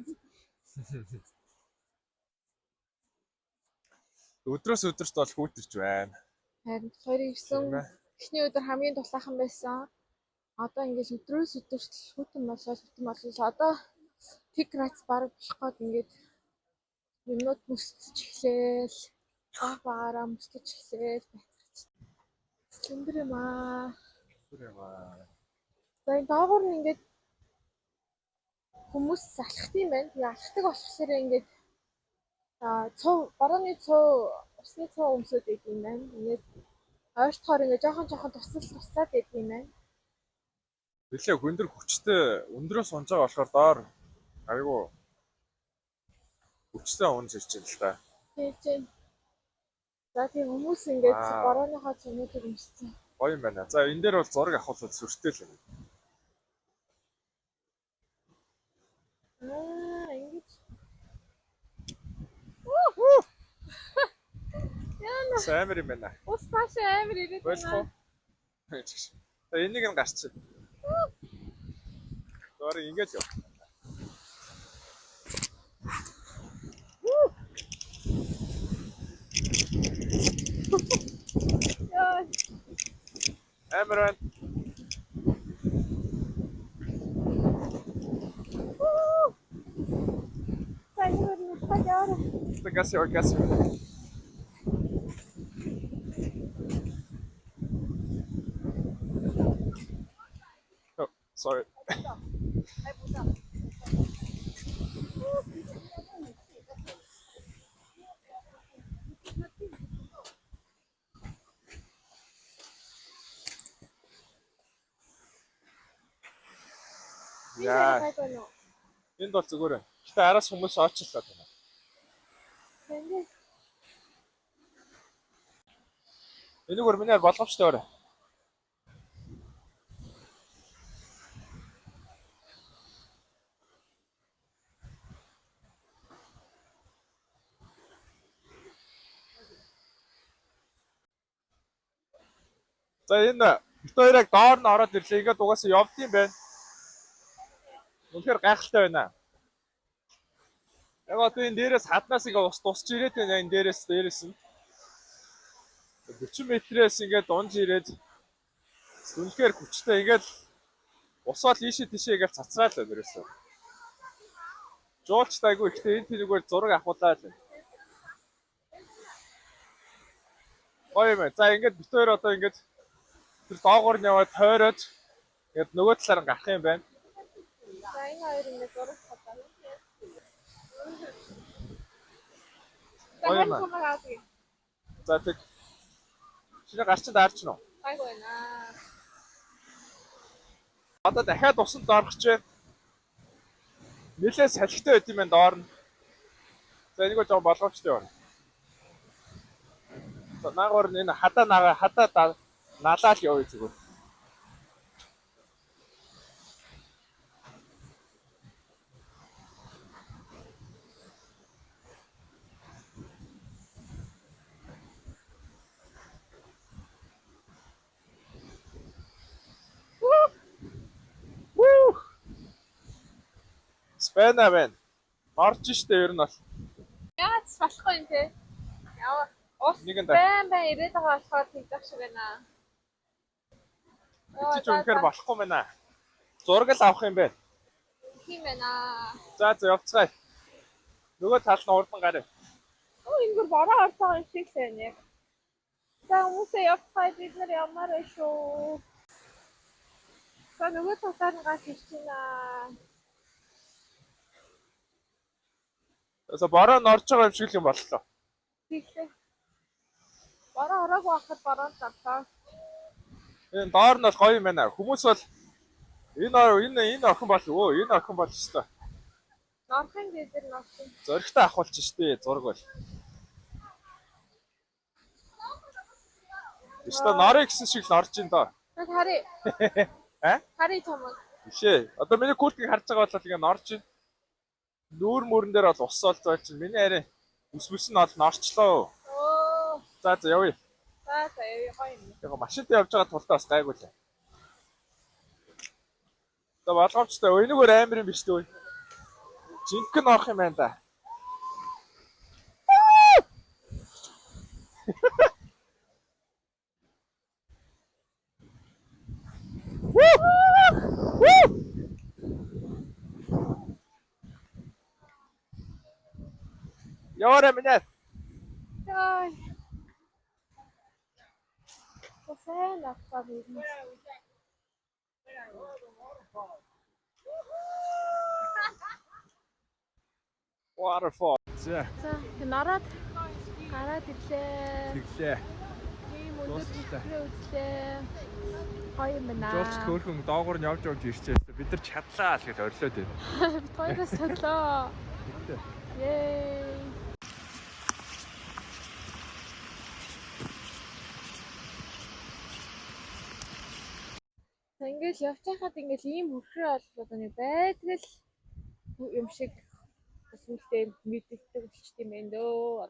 Өдрөөс өдөрт бол хүүтэрч байна. Харин хоёрын эхний өдөр хамгийн дулаахан байсан. Одоо ингэж өдрөөс өдөрт хүүтэн болол одоо тэг градус бараг болох гээд ингэж юмнууд мөсөж эхлээл. Багаараа мөсөж эхлээл байцгаач. Өндөр юм аа. За энэ доогуур нь ингэж хүмүүс алхах юм байна. Тэгээ алхдаг болохоор ингэж борооны усны цов өмсөд байд юм байна. Ингээд ойртохоор ингээд жоохон туслаад байд юм байна. Нэлээ өндөр хүчтэй өндрөөс унж байгаа болохоор доор айгу Хүчтэй унж ирж байна л да. Тэгж. За тийм хүмүүс ингээд Аа. борооныхоо цомуудыг өмссөн. Гоё юм байна. За энэ дээр бол зураг авахулаад сүртэй л юм. Ингэж. Амар юм байна. Ус тааш амар ирээд Болох уу? За энийг нь гарчих. Зураг ингэж яв. Яа. Амар байна. Сайнэр хаяара. Гас. Oh, sorry. Яа. Энд бол зүгээр байна. Гэтэ араас хүмүүс очрлоо байна. Тэнгэр. Энийг өөр минь болгоомжтой өөрөө. За энэ бит хоёрыг доор нь ороод ирлээ. Ингээд угаасаа явдсан байна. Үнэхээр гайхалтай байна. Яг одоо энэ дээрээс хаднаас ингээ ус тусч ирээд байна. Энэ дээрээс нь 40 метрээс ингээд унж ирээд үнэхээр хүчтэй ингээд усаал ийшээ тийшээ ингээд цацраад байна ерөөсөө. Жуулч тайгүй ихтэй энэ тэрүүгээр зураг авахулаа л. Гоё юм. За ингээд бит хоёр одоо ингээд тэр доогоор нь яваад тойроод ингээд нөгөө талаар гарах юм байна. За энэ хоёр ингээд зураг татаа. Гоё юм. За тэг. Шинэ гарчин даарч нь уу? Гайгүй байна. Одоо дахиад усанд орох ч нэлээд салхитай байт юм байна доор нь. За энийг жоо болгоомжтой байна. За наагоор энэ хадаа налаад явъя зүгээр. Спэна байна. Орж штэ ер нь бол. Яаж болохгүй юм те? Яа. Ус Нэгэн байн ирээд байгаа болохоор тэгдэх шиг байна. Чи ч үнэхээр болохгүй байна. Зураг л авах юм бэ. Тийм байна. За явцгаая. Нөгөө тал нь урдан гараа. Ингэр бороо орж байгаа юм шиг байна яг. За хүмүүсээ явцгаая бид нар ямар вэ шүү. За нөгөө талаар нь гарч ирж байна. За бороо нь орж байгаа юм шиг юм боллоо. Тийшээ. Бороо ороогүй байхад бороо тавтаа. Энэ доор нь бол гоё юм байна. Хүмүүс бол энэ охин бол энэ охин бол өстой. Норхын дээр норхон. Зөрөгтэй авахулж штэ зураг бол. Өстой норыг гэсэн шиг л орж ин доо. Хари. Хари томог. Бишээ. Одоо миний курткийг харж байгаа бол ингэ норж ин. Нүүр мөрөн дээр бол ус олзоо чинь миний арай ус бүс нь бол норчлоо. Оо. За явъя. За гоё юм. Яг машинтай явж байгаа тултаа бас гайгүй лээ. За болгоомжтой. Энэгээр амар юм биш үү? Жинхэнэ орох юм байна да. Яваарай минь. Ой. Сайн авах юм. Waterfall. За Нараад гараад ирлээ. тэглээ. Тийм өндөр төсрөө үзлээ. Гоё юм байна. Жуулч хөөрхөн доогуур нь явж ирчихсэн. Бид нар чадлаа л гэж орилоод байна. Бид хоёроос соллоо. Yay! Ингээл явж байхад ингээл ийм хөрхөр олбод нэг байдаг л юм шиг сүлдээ мэддэг болчт юм байна дөө.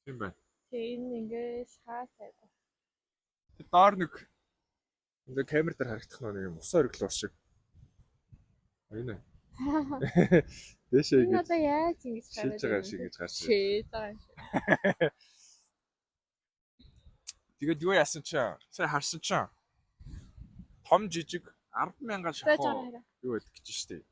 Тийм байна. Тийм ингээл хаасай. Доор нэг энэ камер дээр харагдах нэг юм ус ориглоо шиг. Энэ. Дэшээ Энэ ингэж одоо яаж ингэж шийдэж байгаа шиг ингэж гарч. шийдэж байгаа шиг. Тэгээд юу яасан ч сая харсан ч том жижиг 10,000 шахуу юу байдаг гэж штэ.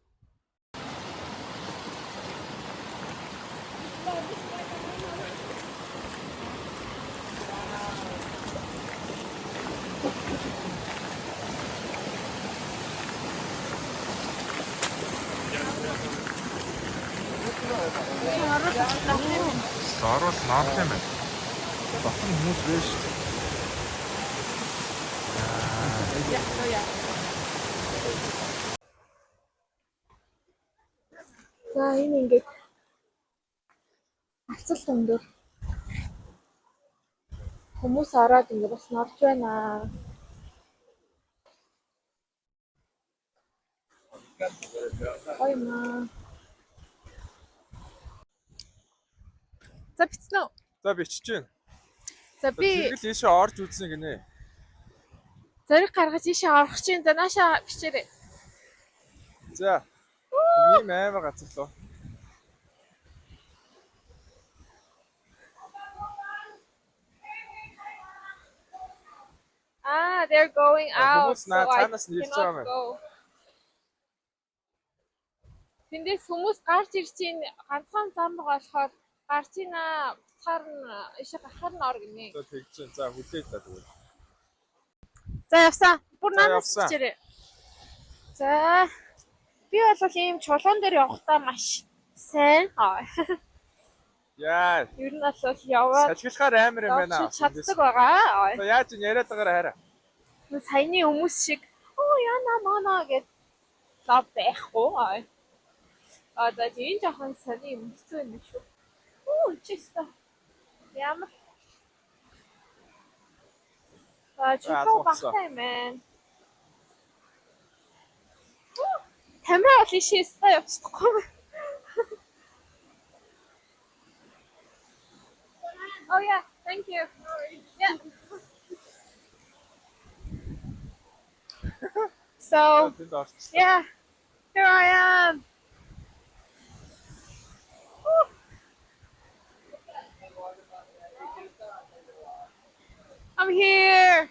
Сарвал наарт юм байна. Батхан хүмүүс биш. За энэ ингээд ацал өндөр хүмүүс ороод ингээд бас норж байна. Ой маа. За бицнэ. За бичиж байна. За би Тэгэл ийшээ орж үзсэн гинэ. зориг гаргаж ийшээ орох чинь за наашаа бичээрэй. За. Ийм аймаг газар лөө. Ah, they're going out. Хүмүүс наа цаанаас нь ирж байгаа юм. Тэндээс хүмүүс гарч ирж чинь ганцхан зам байгаа болохоор гарч ийна цаар нь ишээ гарахар нь ор гинэ. За тэгж чинь за хүлээж та тэгвэл. За явсан. Бүр наанаас явсан. бичээрэй. За би бол ийм чулуун дээр явахдаа маш сайн. Яа. Ер нь бол яваад Салхилахаар амар юм байна. чаддаг байгаа. За яаж ин яриад байгаараа хараа. Саяны хүмүүс шиг оо яна мана гэж лав байхгүй. За тийм жоохон сони юм хэцүү юм шүү. Оо чиста. Ямар чухал багтай юм байна. Камера лишээста явчихгүй. Oh yeah, thank you. Yeah. So, yeah, here I am. Woo. I'm here.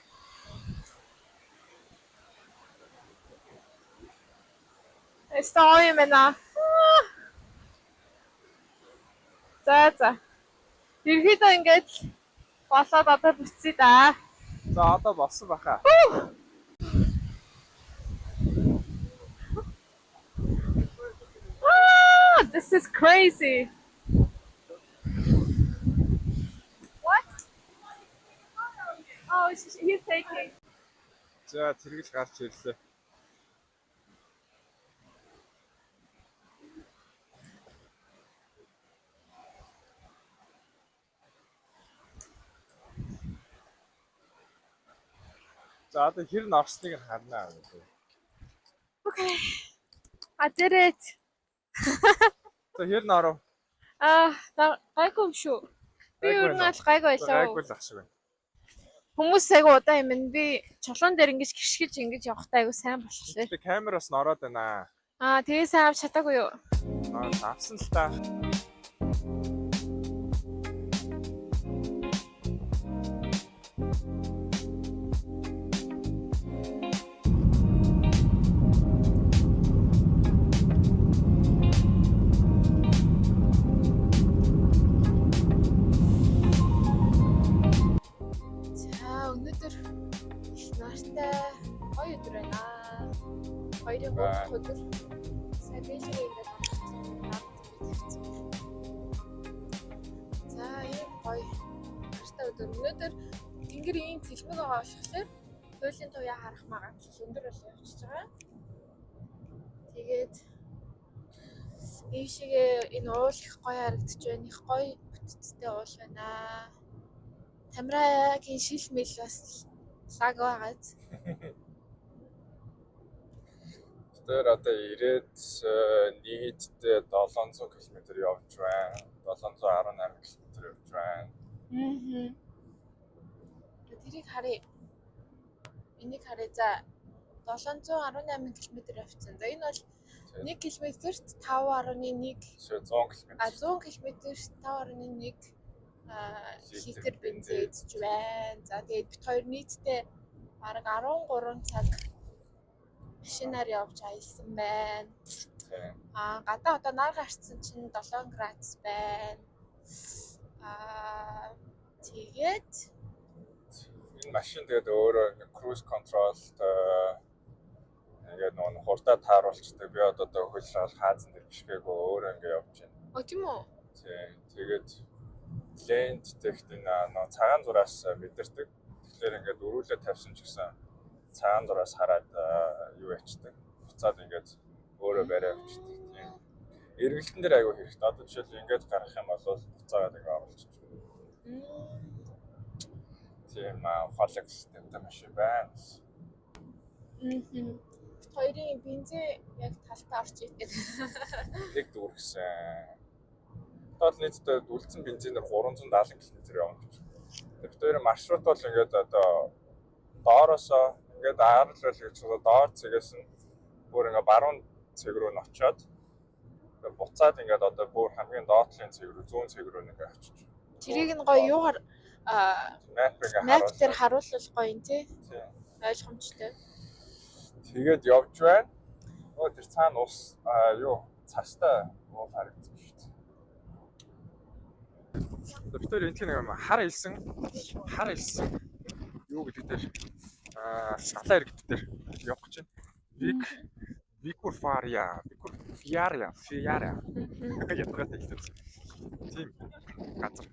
Story mana. За. Ерхийдөө ингэж болоод одоо бүтсэй да. За одоо болсон баха. This is crazy. What? Oh, he's taking. За тэргэл гарч ирлээ. За одоо хэр н орсныг нь харнаа. Okay. I did it. За хэр н оров? Гайгүй юм шүү. Би ер нь аль гайгүй байлаа. Гайгүй л ах шиг байна. Хүмүүс айгу удаа юм байна. Би чулуун дээр ингэж гიშгэж ингэж явахтаа айгу сайн болчихлээ. Тэгээ камераас н ороод байна. Тэгээ сайн авч чадаагүй юу? Авсан л та. Өнөөдөр их нартай гоё өдөр байна. Хоёрын гол өдөр. Сайн бэлэг ингээд авчихсан. За ийм гоё нартай өдөр. Өнөөдөр тэнгэр ийм цэлмэг байгаа болохоор хуулийн туяа харах магадлал өндөр бол явчихж байгаа. Тэгээд Ийшээ энэ уул их гоё харагдаж байна. Их гоё бүтцтэй уул байна. Тамирагийн шил мэл бас лаг байгаад. Тэр одоо ирээд нийтдээ 700 км явж байна. 718 км явж байна. Тэрийг харъя. Энийг харъя. За 718 км явцсан. За энэ бол 1 км-т 5.1 100 км. 100 км-т 5.1 литр бензин эзэж байна. За тэгээд бид хоёр нийтдээ бараг 13 цаг машинаар явж аялсан байна. Гадаа одоо нар гарцсан чинь 7 градус байна. Тэгээд Энэ машин тэгээд өөрөө нэг cruise controlтой ингээд нөгөө хурдаа тааруулчдаг. Би одоо хөлрал хаазан дээр бишгээгүй өөрөө ингээд явж байна. тийм үү? Тэгээд лент тэгт энэ цагаан зураас мэдэрдэг. Тэгэхээр ингээд өрүүлээ тавьсан ч гэсэн цагаан зураас хараад юу ячдаг. Буцаад ингээд өөрөө барай авчдаг. Тийм. Эргэлтэн дээр аягүй хэрэгтэй. Одоо жишээл ингээд гарах юм бол буцаагаад ингээд оруулчих. Тийм фолек системтэй машин байна. Хоёрын бензин яг талтаа орж идэг. Нэг дүүргсэн. Одоо нийтдээ үлдсэн бензинээр 370 км явна гэж. Тэгэхээр хоёрын маршрут бол ингээд одоо доороосоо ингээд ааруулал гэж доор цэгээс нь бүр ингээд баруун цэг рүү н очиод буцаад ингээд одоо бүр хамгийн доотлын цэг рүү зүүн цэг рүү ингээд очиж. Тэрийг нь гоё юугаар мап дээр харуулвал гоё юм тий. Ойлгомжтой. Тэгээд явж байна. Тэр цаана ус юу цастай уул харагдсан шүү дээ. Бид тэр энэ нэг хар илсэн юу гэдэг дээр салаа иргэд дээр явах гэж байна. Викурфиара. Ятгаад хэлсэн. Тийм газар.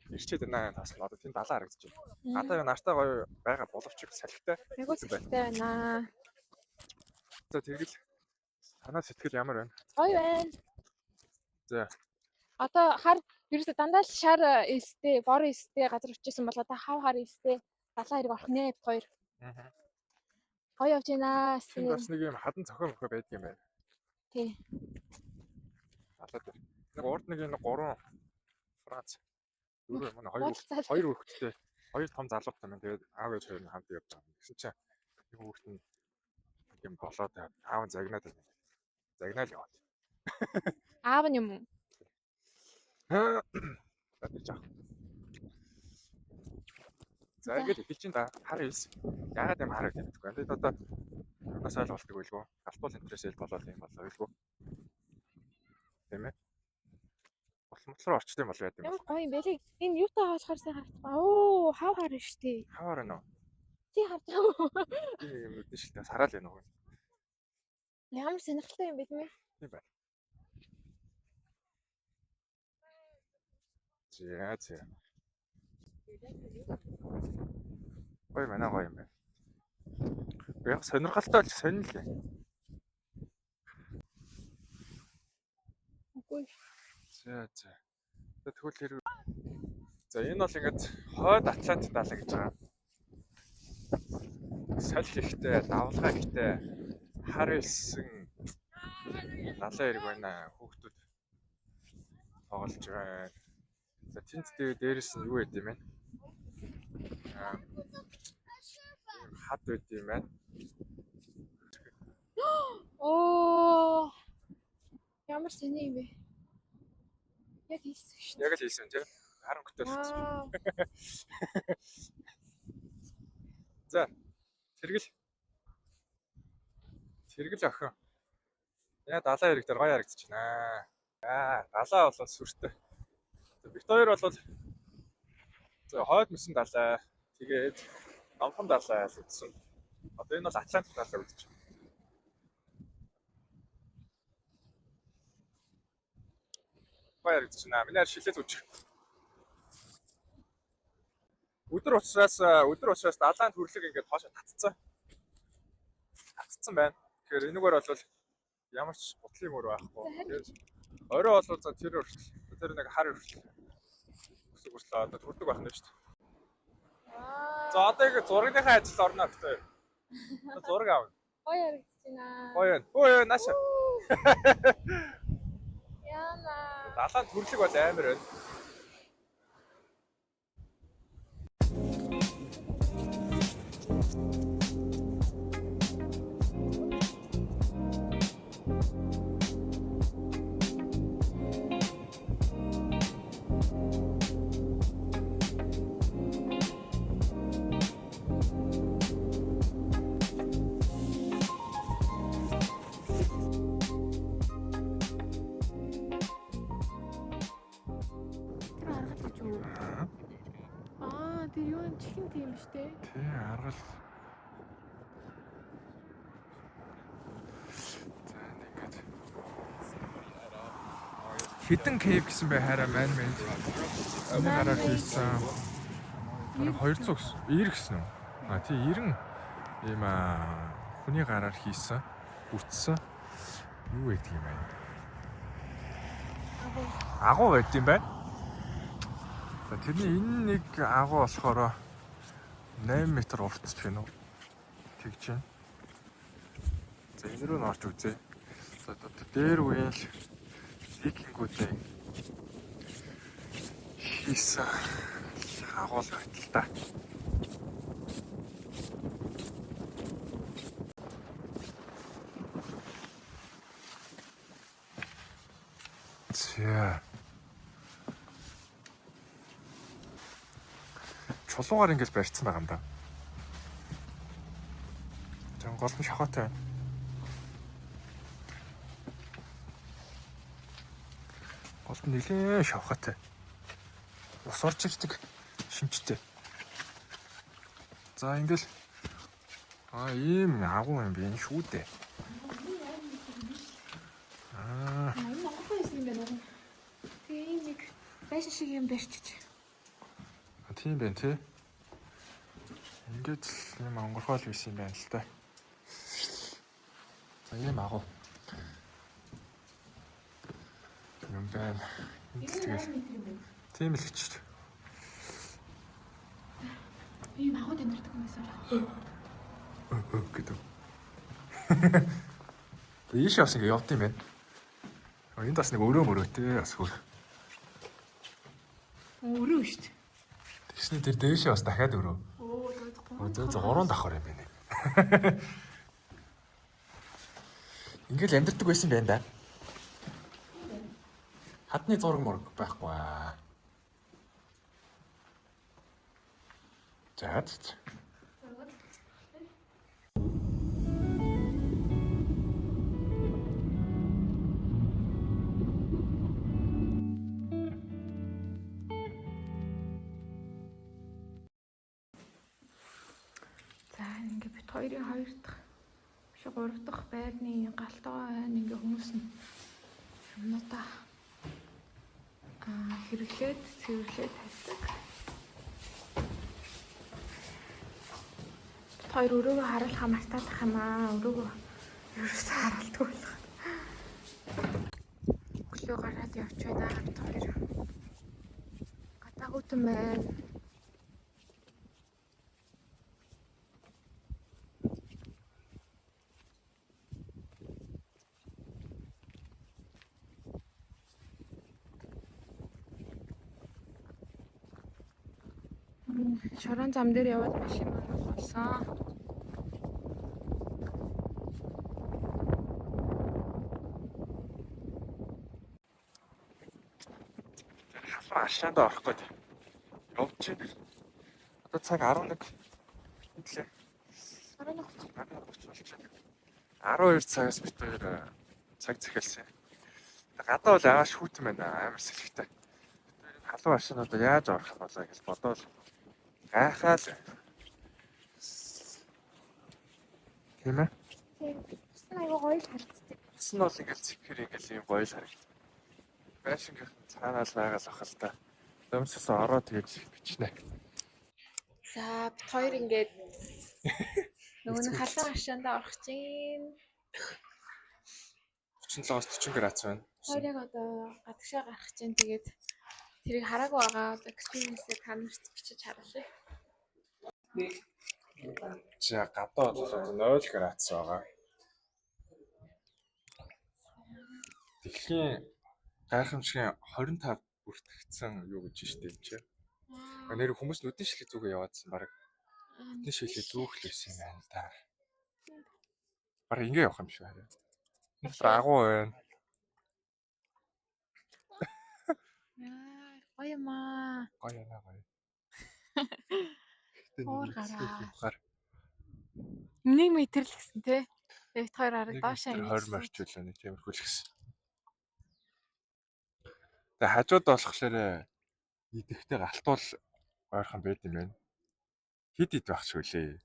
Ирчээд байна тас одоо тийм далаа харагдаж байна. Гадаа нартай гоё байгаа боловч салхитай. Айгуу салхитай байна. За тэгэл танаа сэтгэл ямар байна? Гоё байна. За. Одоо хар ерөөсө дандаа л шар эстэй, бор эстэй газар очижсэн бол одоо хав хар эстэй далаа хэрэг орох нэ бид хоёр. Гоё явж байна. Бас нэг юм хадан цохоо мөхөө байдаг юм байна. Тий. Далаа дээр. Нэг урд нэг энэ 3 Франц. Дөрөв манай хоёр хүүхэдтэй хоёр том залуутай маань тэгээд аав ээж хоёр нь хамт явж байгаа юм. Гэсэн чинь нэг хүүхэд нь юм болоод аав нь загнаад байна. Загнаал яваад. Аав нь юм уу? Тэгж яах. За ингэж хэлж ин да хар хэлс. Яагаад юм хараад гэдэггүй. Тэгээд одоо нас айл болтыг байлгүй. Галтуул интересэл болоод юм болоо байлгүй. Тийм ээ. Мотлоор орчтой юм бол яа гэм. Ямар гоё юм бэ лээ. Энэ юутай хаалахаар сайн харагдсан. Оо, хав хар нь штий. Хаваар нөө. Чи харж байгаа уу? Тийм мэдэн шүү дээ. Сараал байна уу. Ямар сонирхолтой юм бэ тийм ээ? Тийм байна. Зэ. Гоё манай гоё юм байна. Яг сонирхолтой л сонирхол. Үгүй. За. Тэгвэл хэрэг. За энэ бол ингээд хойд Атлант далаа гэж байгаа. Салхи ихтэй, давлгаа ихтэй, хар илсэн далаа хэрэг байна. Хүүхдүүд тоглож байгаа. За тэнд дээрээс нь юу байд юм бэ? Хад байд юм байна. Оо. Ямар сони юм бэ? Яг хийсэн шүү. Яг л хийсэн тийм. Харанхтай л. За. Сэргэл охин. Яа далаа хэрэг дээр гоё харагдаж байна. Далаа бол сүртэй. Бид хоёр бол за хойд мөсөн далаа. Тэгээд номхон далаа үзсэн. Одоо энэ бол Атлант далаа үзэж байна. Гоё харагдаж байна. Миний шилээ зүж. Өдөр учраас далайн төрлөг ингээд хоошо татцсан байна. Тэгэхээр энэгээр бол ямар ч бодлын мөр байхгүй. Тэгээд орой болоо за тэр хүртэл тэр нэг хар хүртэл өсөг хүртэл одоо төрдөг байх нь шүү дээ. За одоо ингэ зургийнхаа ажилд орно гэдэг. Зураг аав. Гоё харагдаж байна. Гоё. Өө нааша. Яна. Далайн төрлөг бол амар байна. Тэр юу юм чихэн тийм штэ. Тий, аргал. За ингээд. Хитэн кейв гэсэн бай хараа мань мэн. Өмнө гараар хийсэн. 200 гэсэн. 90 гэсэн үү? А тий 90 ийм хүний гараар хийсэн. Бүтсэн. Юу гэдэг юм бэ? Агуу байт юм байна. За тэрний энэ нэг агуу болохоор 8 м уртч байна уу? Тэгж байна. За энэ рүү норж үзье. За дээр үеийн викингүүдээ хийсэн агуул байтал та. За чулуугаар ингэж барьсан байгаа юм да. Жон гол нь шахаатай байна. Гол нь нэлээд шавхаатай. Ус орж ирдэг шинжтэй. За ингээл ийм агуу юм бэ шүү дээ. Энэ агуу юм байна уу? Тэгээ нэг байшин шиг юм барьчих. Тийм байна тий. Ингээд юм онгорхоол байсан юм байна л та. За ийм агуу. Юм байна. Тийм л гэж. Ийм агуу танирдаг юм байна. Гэдэг. Ийш явсан ингэ явд юм байна. Энд бас нэг өрөө мөрөөтэй бас хөр. Өрөө шүү дээ. Тэгсний тэр дээшээ бас дахиад өрөө. Зөө 3 давхар юм байна. Ингээл амьдрдаг байсан юм байна да. Хадны зураг мураг байхгүй аа. За. Ингээ бит хоёрын хоёр дахь биш 3 дахь байрны галтгаа ингээ хүмүүс нь юмнуудаа хэрэглээд цэвэрлээд тавьдаг. Бит хоёр өрөөгөө харуулахаа мартаадах юм аа. Өрөөгөө ерөөсөө харуулдаг болох. Өглөө гараад явж байна бит хоёр. Гатаагуутан байна. Шорон зам дээр яваад машин маань болсон. Халуун ашаанд орох гээд явж байна. Одоо цаг 11 хэлээ. 11:30 болж байна. 12 цагаас бит хоёр цаг захиалсан. Гадаа бол ааш хүүтэн байна амар сэлхтэй. Халуун ашаанд одоо яаж орох юм болоо гэж бодоод гайхаал. Тийм ээ. Усан аяга гоё харагддаг. Усан нь бол ингээл цэвэр ингээл юм гоё л харагдав. Байшингийн цаанаал байгаал ах л та. Өмсөс ороо тэгэж бичнэ. За бит хоёр ингээд нөгөө нэг халуун ашаандаа орох чинь. 47-оос 40 градус байна. Хоёр яг одоо гадагшаа гарах чинь тэгээд тэрийг хараагүй байгаа. Одоо experience-ийг та нарт бичиж харуулъя. За гадаа бол одоо 0 градус байгаа. Дэлхийн гайхамшигын 25 бүртгэгдсэн юу гэж штеп чи. Нэр хүмүүс нүдэн шилхий зүгээ яваадсан баг. Нүдэн шилхий зүүхлээсэн юм байна да. Баг ингэ явах юм шиг байна. Агуу байна. Гоё маа. Гоё яана гоё. Уур гараа. 1 метр л гэсэн те. Эвт хоёр арга доошоо 20 марч үлээ нэг тиймэрхүү л гэсэн. Тэгээ хажууд болохоор идэвхтэй галтуул ойрхон байд юм байна. Хид байх шүү лээ.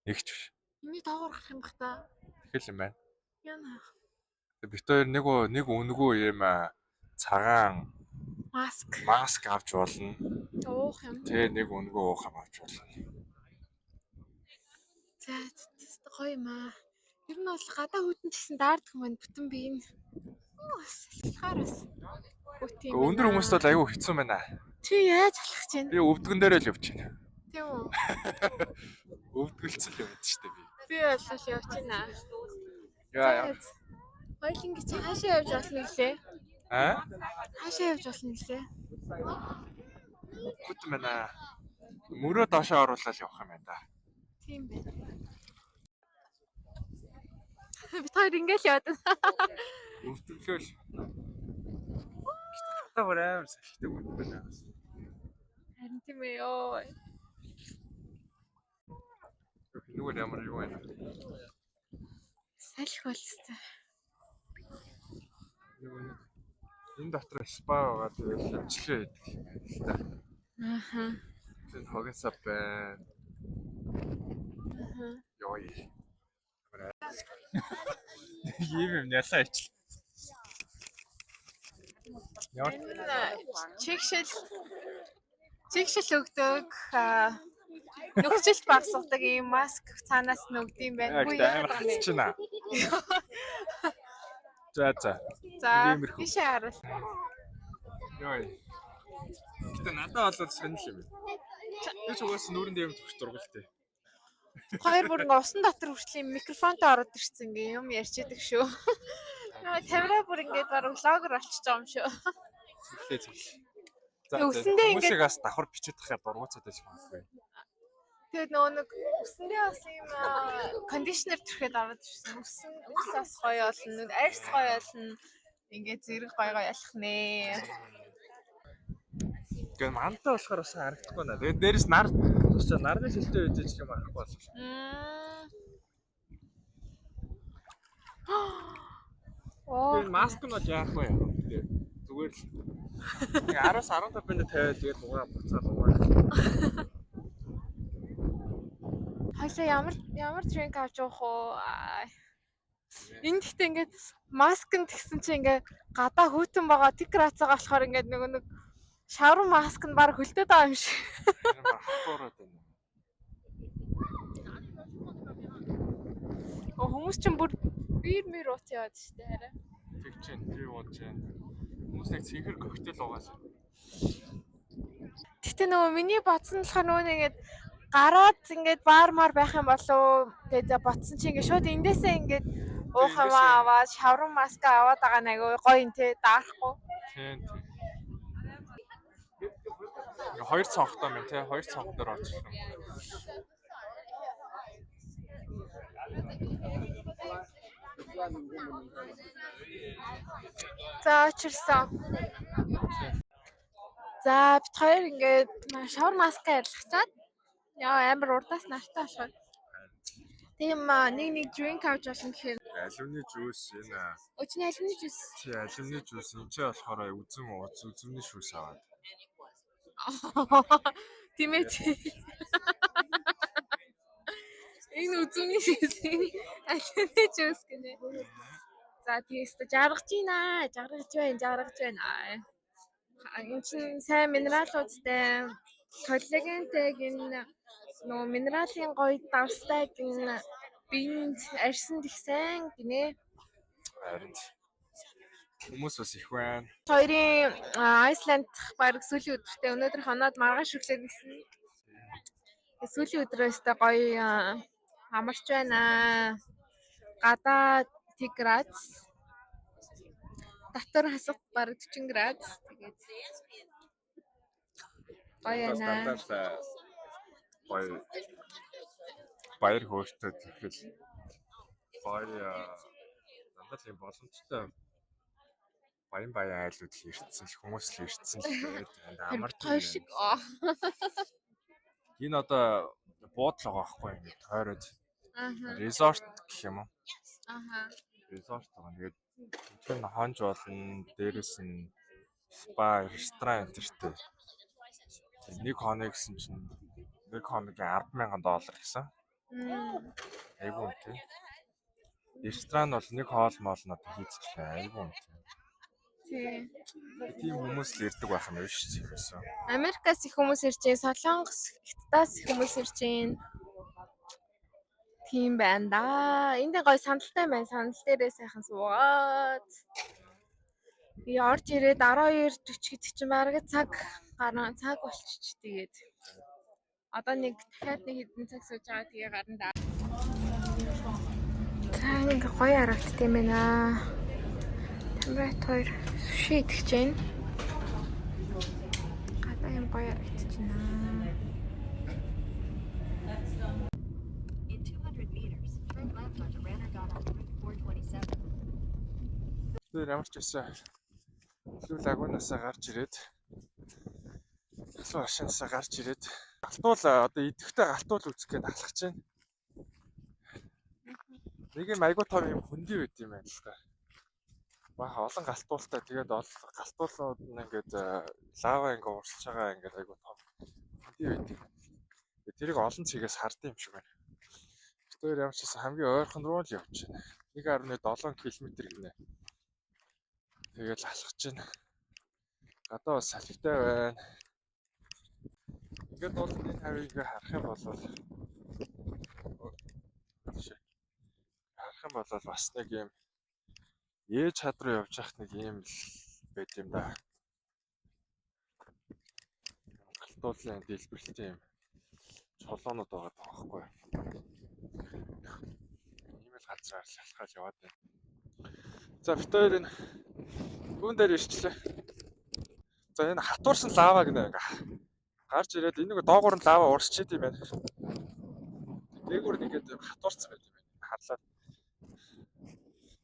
Нэгч биш. Энийг доогоорох юм бах та. Тэгэл юм байна. Яна. Бит хоёр нэг өнгөө юм цагаан маск авч болно. Уух юм. Тэгээ нэг өнгөө уух авч болно. За гоё маа. Ер нь бол гадаа хүйтэн ч гэсэн даардаг юм байна. Бүтэн би энэ. Салхаараас. Бүтэн. Өндөр хүмүүст бол аюу хэцүү байна. Чи яаж алхах чинь? Би өвдгөн дээрээ л явж байна. Тийм үү? Өвдгөлцөл яваад штэ би. Би болол явж байна. Яа. Хоёлын чи хаашаа явж болно гэлээ? Хаашаа явж болно гэлээ? Гүт мэнэ. Мөрөө доошоо оруулаад явах юм байна да. Тийм байна. Би таар ингээл яваад байна. Өвдгөлөөл. Та бүрээр салхитай байна. Харин тийм ээ ёо. Нүгээр ямар юу байна? Салхи болстой. Энэ дотор спа байгаа тэгэл хэмжлээ байдаг юм байна л да. Ааха. Тэр хогосоо байна. Ааха. Ёо. Ийм ялаа ич. Чигшил өгдөг нөхцөлт багсгадаг ийм маск цаанаас нөгдөм байна. Үгүй амар хацчихна. За. За биш харал. Ёо. Гэтэ надад бол сонирхол юм. Би ч угаас нүүрэн дээр төгс дургуултай. Хоёр бүр ингээ усан дотор хүртэл микрофонтой ороод ирсэн ингээ юм ярьчихэд шүү. Камера бүр ингээ баруун логер болчихж байгаа юм шүү. Зөвлөө. Үсэндээ ингээ хүмүүсээс давхар бичиж тахаар дургуцаад байж магадгүй. Тэгээд нөгөө нэг үсэндээ бас юм кондишнер төрхэд ороод ирсэн. Үс бас гоё болно. Арьс гоё болно. Ингээ зэрэг гоё ялах нэ. Гэхдээ мантай болохоор бас харагдахгүй наа. Тэгээд дээрэс нар тусчаа нарны шилтэй үжиж юм харахгүй болсон. Тэгээд маск нь бол яах вэ? Зүгээр л 10-аас 15 минут тавиад тэгээд угаа буцаад угаа. Хоёлаа ямар drink авч явах уу? Энд гэхдээ ингээд маск нь тэгсэн чинь ингээд гадаа хүйтэн байгаа тэг градусаа болохоор ингээд нэг шаврын маск нь баг хөлдөөд байгаа юм шиг. Хатуураад байна. Хүмүүс чинь бүр биер ууц яваад штэ арай. Тэг чинь би ууж байна. Хүмүүс нэг цэнхэр коктейл уугаасан. Гэтэ нөгөө миний бодсон болохоор нөгөө ингээд гараад ингээд баармаар байх юм болов гэж бодсон чинь ингээд шууд эндээсээ ингээд уух юм аваад шаврын маск аваад байгаа нэг гоё юм те даарахгүй. Тийм. Хоёр цонхтой минь те хоёр цонх дээр орж ирсэн. За очирсан. За бид хоёр ингээд шавар маск арилгачаад яа амар урдаас нартай болохоор. Тийм нэг drink авч болно гэхээр Алюминий жуус энэ. Өчний алюминий жуус. Тий, алюминий жуус энэ ч болохоор үзүмний шүүс аваад. Тийм ээ. Энэ үзүмний шүүс алюминий жуус гинэ. За тиймээс жаргаж байна. Энэ чинь сайн минералуудтай коллагентэй гин нөө минералын гоё давстай гин биед арьсан их сайн гинэ. Харин Хүмүүс бас их байна. Хоёрын Айсланд баг сүүлийн өдөртөө өнөөдөр хоноод маргааш өглөө гисэн. Сүүлийн өдрөөс тэ гоё амарч байна. Гадаа 10 градус. Дотор хасах баг 40 градус. Тэгээд гоё байна. Гоё баяр хөөртэй тэгэхээр гоё дандаа юм боломжтой баян айлууд л ирсэн л хүмүүс л ирсэн л тэгээд амарч Гоё шиг. энэ одоо буудлага байхгүй ингэ тойроод Аха. резорт гэх юм уу? Аха. Резорт байгаа. Тэгээд энэ хонж болно, дээрэс нь спа, ресторан энтертэй. Нэг хоног гэсэн чинь нэг хоногийн $10,000 гэсэн. Айгуу үнэтэй. Ресторан бол нэг хоол моолнод хийцгэлээ. Айгуу үнэтэй. Тийм хүмүүс л ирдэг байх юм биш үү? Америкаас их хүмүүс ирж байна, Солонгос, Хятадаас их хүмүүс ирж байна. Тийм байна да. Энд гоё сандалтай байна. Сандал дээрээ сайхан суугаад. Би орж ирээд 12:40 гэдэг чинь бараг цаг болчих тэгээд. Одоо нэг дахиад нэг хэдэн цаг сууж байгаа тэгээ гарна да. За ингээ гоё харагдт юм байна. Температур суши идэх чинь. Гадаа юм гоё харагдаж байна. Тэр ямар ч байсан Лүү лагунаасаа гарч ирээд Алуу ашаанасаа гарч ирээд галтуул одоо идэвхтэй галтуул үзэх гээд алхаж байна. Нэг юм айгуу том юм хөндөй байт юм байна л та. Баха олон галтуултай тэгээд галтуулууд нь ингээд лава ингээд урсж байгаа ингээд айгуу том хөндөй байт юм. Тэрийг олон цэгээс хардсан юм шиг байна. Тэр ямар ч гэсэн хамгийн ойрхон руу л явж байна. 1.7 км гинэ. Тэгээд алхаж байна. Гадаа бас салхитай байна. Ингээд бол энэ хавийг харах юм бол бас нэг юм ээж хад руу явж хахт нэг юм л байт юм да. Галтуулын дэлбэрэлтэй юм чулуунууд байгаа байхгүй. Ийм л газраар алхаад яваад байна. За бид хоёр энэ гүн дээр ирчлээ. За энэ хатуурсан лава гэнэ ингээ гарч ирээд энийг доогуур нь лава урсчихэд юм байна. Дээгүүр нь ингээд хатуурсан байт юм байна. Харлаа.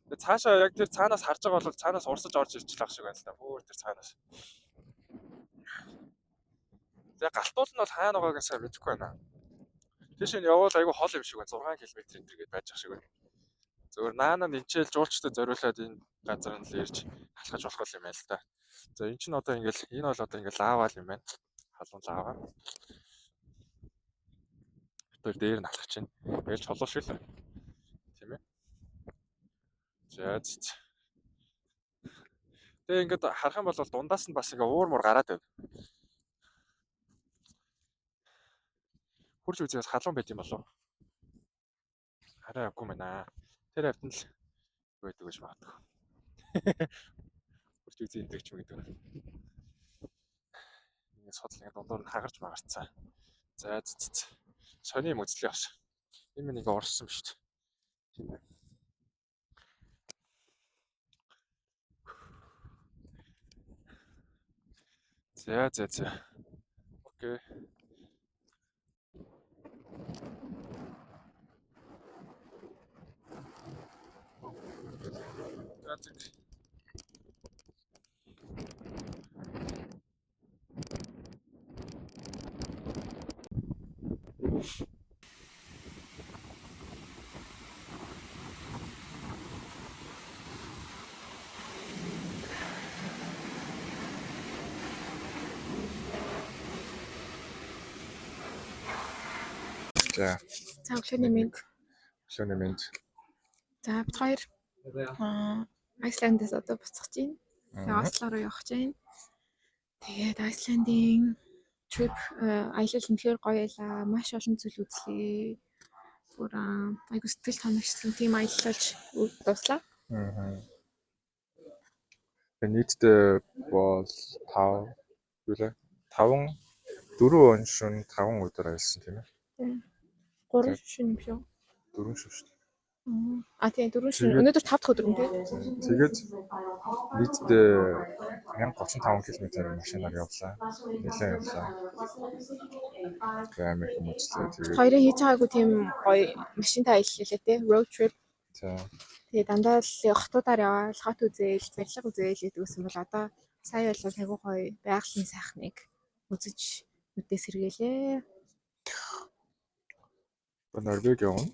Тэгээ цаашаа яг тэр цаанаас харж байгаа бол цаанаас урсаж орж ирчлэх шиг байна л да. Бөөр тэр цаанаас. Тэгээ галтуул нь бол хаана байгаагаа сайн мэдэхгүй байна. Тийш нь явбал айгүй хол юм шиг байна. 6 км гээд байж ах шиг байна. Зөвхөн наана нэнчээл жуулчтай зориулаад энэ газар нь л ирж алхаж болох юм байна л да. За энэ чинь одоо ингээл энэ бол одоо ингээл лава юм байна. Халуун лава. Тэр дээр нь алхаж байна. Тэгэл чулуу шиг л байна. Тийм ээ. За. Тэгээ ингээд харах юм бол дундаас нь бас ингээ уур муур гараад байна. Хурж үзээс халуун байт юм болов. Хараа явгүй мэнэ. Тэр хавьд нь л байдаг гэж магадгүй. Хурж үзээ энэ ч юм гэдэг. Ингээ судлаа дундуур нь хагарч магарцсан. За. Сони юм үзлээ бас. Энэ нэг орсон шүү дээ. Тийм ээ. За. Окей. That's За өглөөний мэнд. За бид хоёр Айсландаас одоо буцаж байна. Тэгээ Осло руу явах гэж байна. Тэгээд Айсландын trip аялал үнэхээр гоё байлаа. Маш олон зүйл үзлээ. Бүр айгу сэтгэл тоногчсон тийм аялалж дуслаа. Тэгээ нийтдээ бол 5 үлээ 4 шөнө 5 өдөр ажилласан тийм ээ. 3 шөнө юм шүү. 4 шөнө шүү дээ. Тийм 4 шөнө. Өнөөдөр 5 дахь өдөр юм тий. Тэгээд нийтдээ 1035 км машинаар явлаа. Нэлээд явлаа. Тэгээ Америк мөчлөө тэгээд Хоёрын хийж байгаагүй тийм гоё машинтай аяллаа тий. Road trip. Тэгээ дандаа л хотуудаар яваад хот үзээл, барилга үзээл гэдэг үсэн бол одоо сая бол айгүй гоё байгалийн сайхныг үзэж үдээ сэргээлээ. Норвег явна.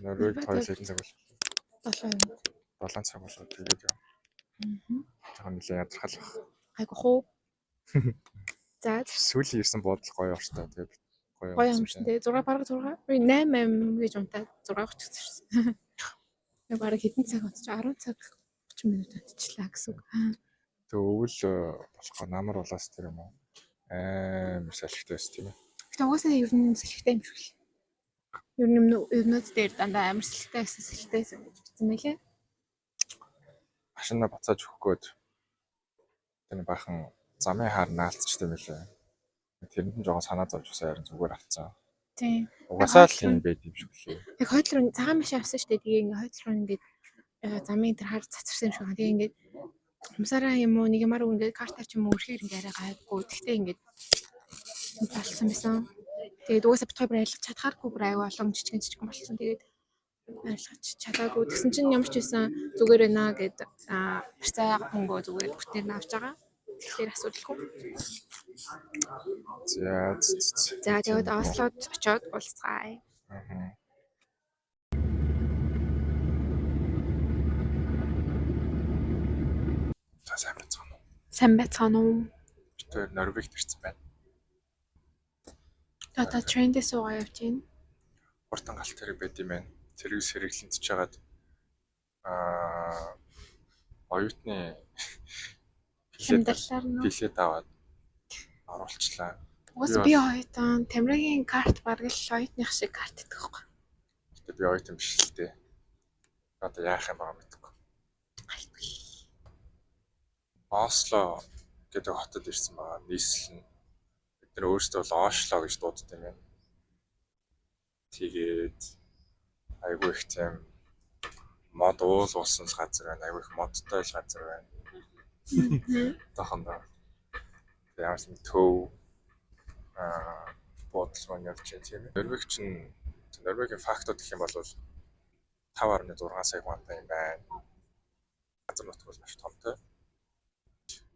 Норвег 2 хэдэн цаг бол 7 цаг болоод тэгээд яв. Цагаан нэлээд ядархал баг. Айгүй хуу. За Сүүлийн ирсэн буудал гоё орчтой. Тэгээд гоё юм шиг тий. 6 бараг 8 гэж унтаад 6 очихсан. Бараг хэдэн цаг онцч 10 цаг 30 минут онцчлаа гэсэн үг. Тэгээ өвөл болохгүй намар болоос тэр юм уу? Амар салхитай байсан тийм ээ. Гэтэ угаасаа ер нь салхитай юм шиг л. Ер нь юмнууд дээр дандаа амар салхитай гэсэн гэж бичсэн мэлээ. Машинаа буцааж өгөх гээд тэр бахан замын хаар наалтчтай мэлээ. Тэрэнд нь жоохон санаа зовж усаа ярин зүгээр авцсан. Тийм. Угаасаа л юм байд юм шиг лээ. Яг хойдлоо цагаан машин авсан шүү дээ. Тэгээ ингээ хойдлоо ингээ замын тэр хар цацарсан юм шиг байна. Тэгээ ингээ хумсараа юм уу нэг юмар ингээ картаар ч юм уу өрхөөр ингээ арай гайгүй. Тэгтээ ингээ болсон байсан. Тэгээд угаасаа битгой бүр арилгах чадхааргүй бүр аюу олон жижигэн болсон. Тэгээд арилгах чадаагүй. Тэгсэн чинь ямар ч байсан зүгээр байна гэд барьцаа хөнгөө зүгээр бүтээр нь авч байгаа. Тэгэхээр асуудалгүй. За тэгээд Ослод очиод уулзцгаая. Сайн байцгаана уу? Тэр Норвегт ирсэн байна. Одоо трендээ суугаа явж байна. Хурдан галт хэрэг байд юм байна. Тэрийг сэргэлэнтж жагаад оюутны билет аваад оруулчлаа. Угаасаа би оюутан Тамирагийн карт бараг л оюутных шиг карт идэх байхгүй. Гэтэ би оюутан биш л дээ. Одоо яах юм байгаа мэдэхгүй. Осло гэдэг хотод ирсэн байгаа. Нийслэн бид нар өөрсдөө бол Ошло гэж дууддаг юм байна. Тэгээд айгүй их тийм мод уул болсон газар байна. Айгүй их модтой л газар байна. Тохондоо. Ямар ч төв буудал руу явж байгаа тийм ээ. Норвегийн фактууд гэх юм бол 5.6 сая гуантай юм байна. Газар нутг бол маш томтой.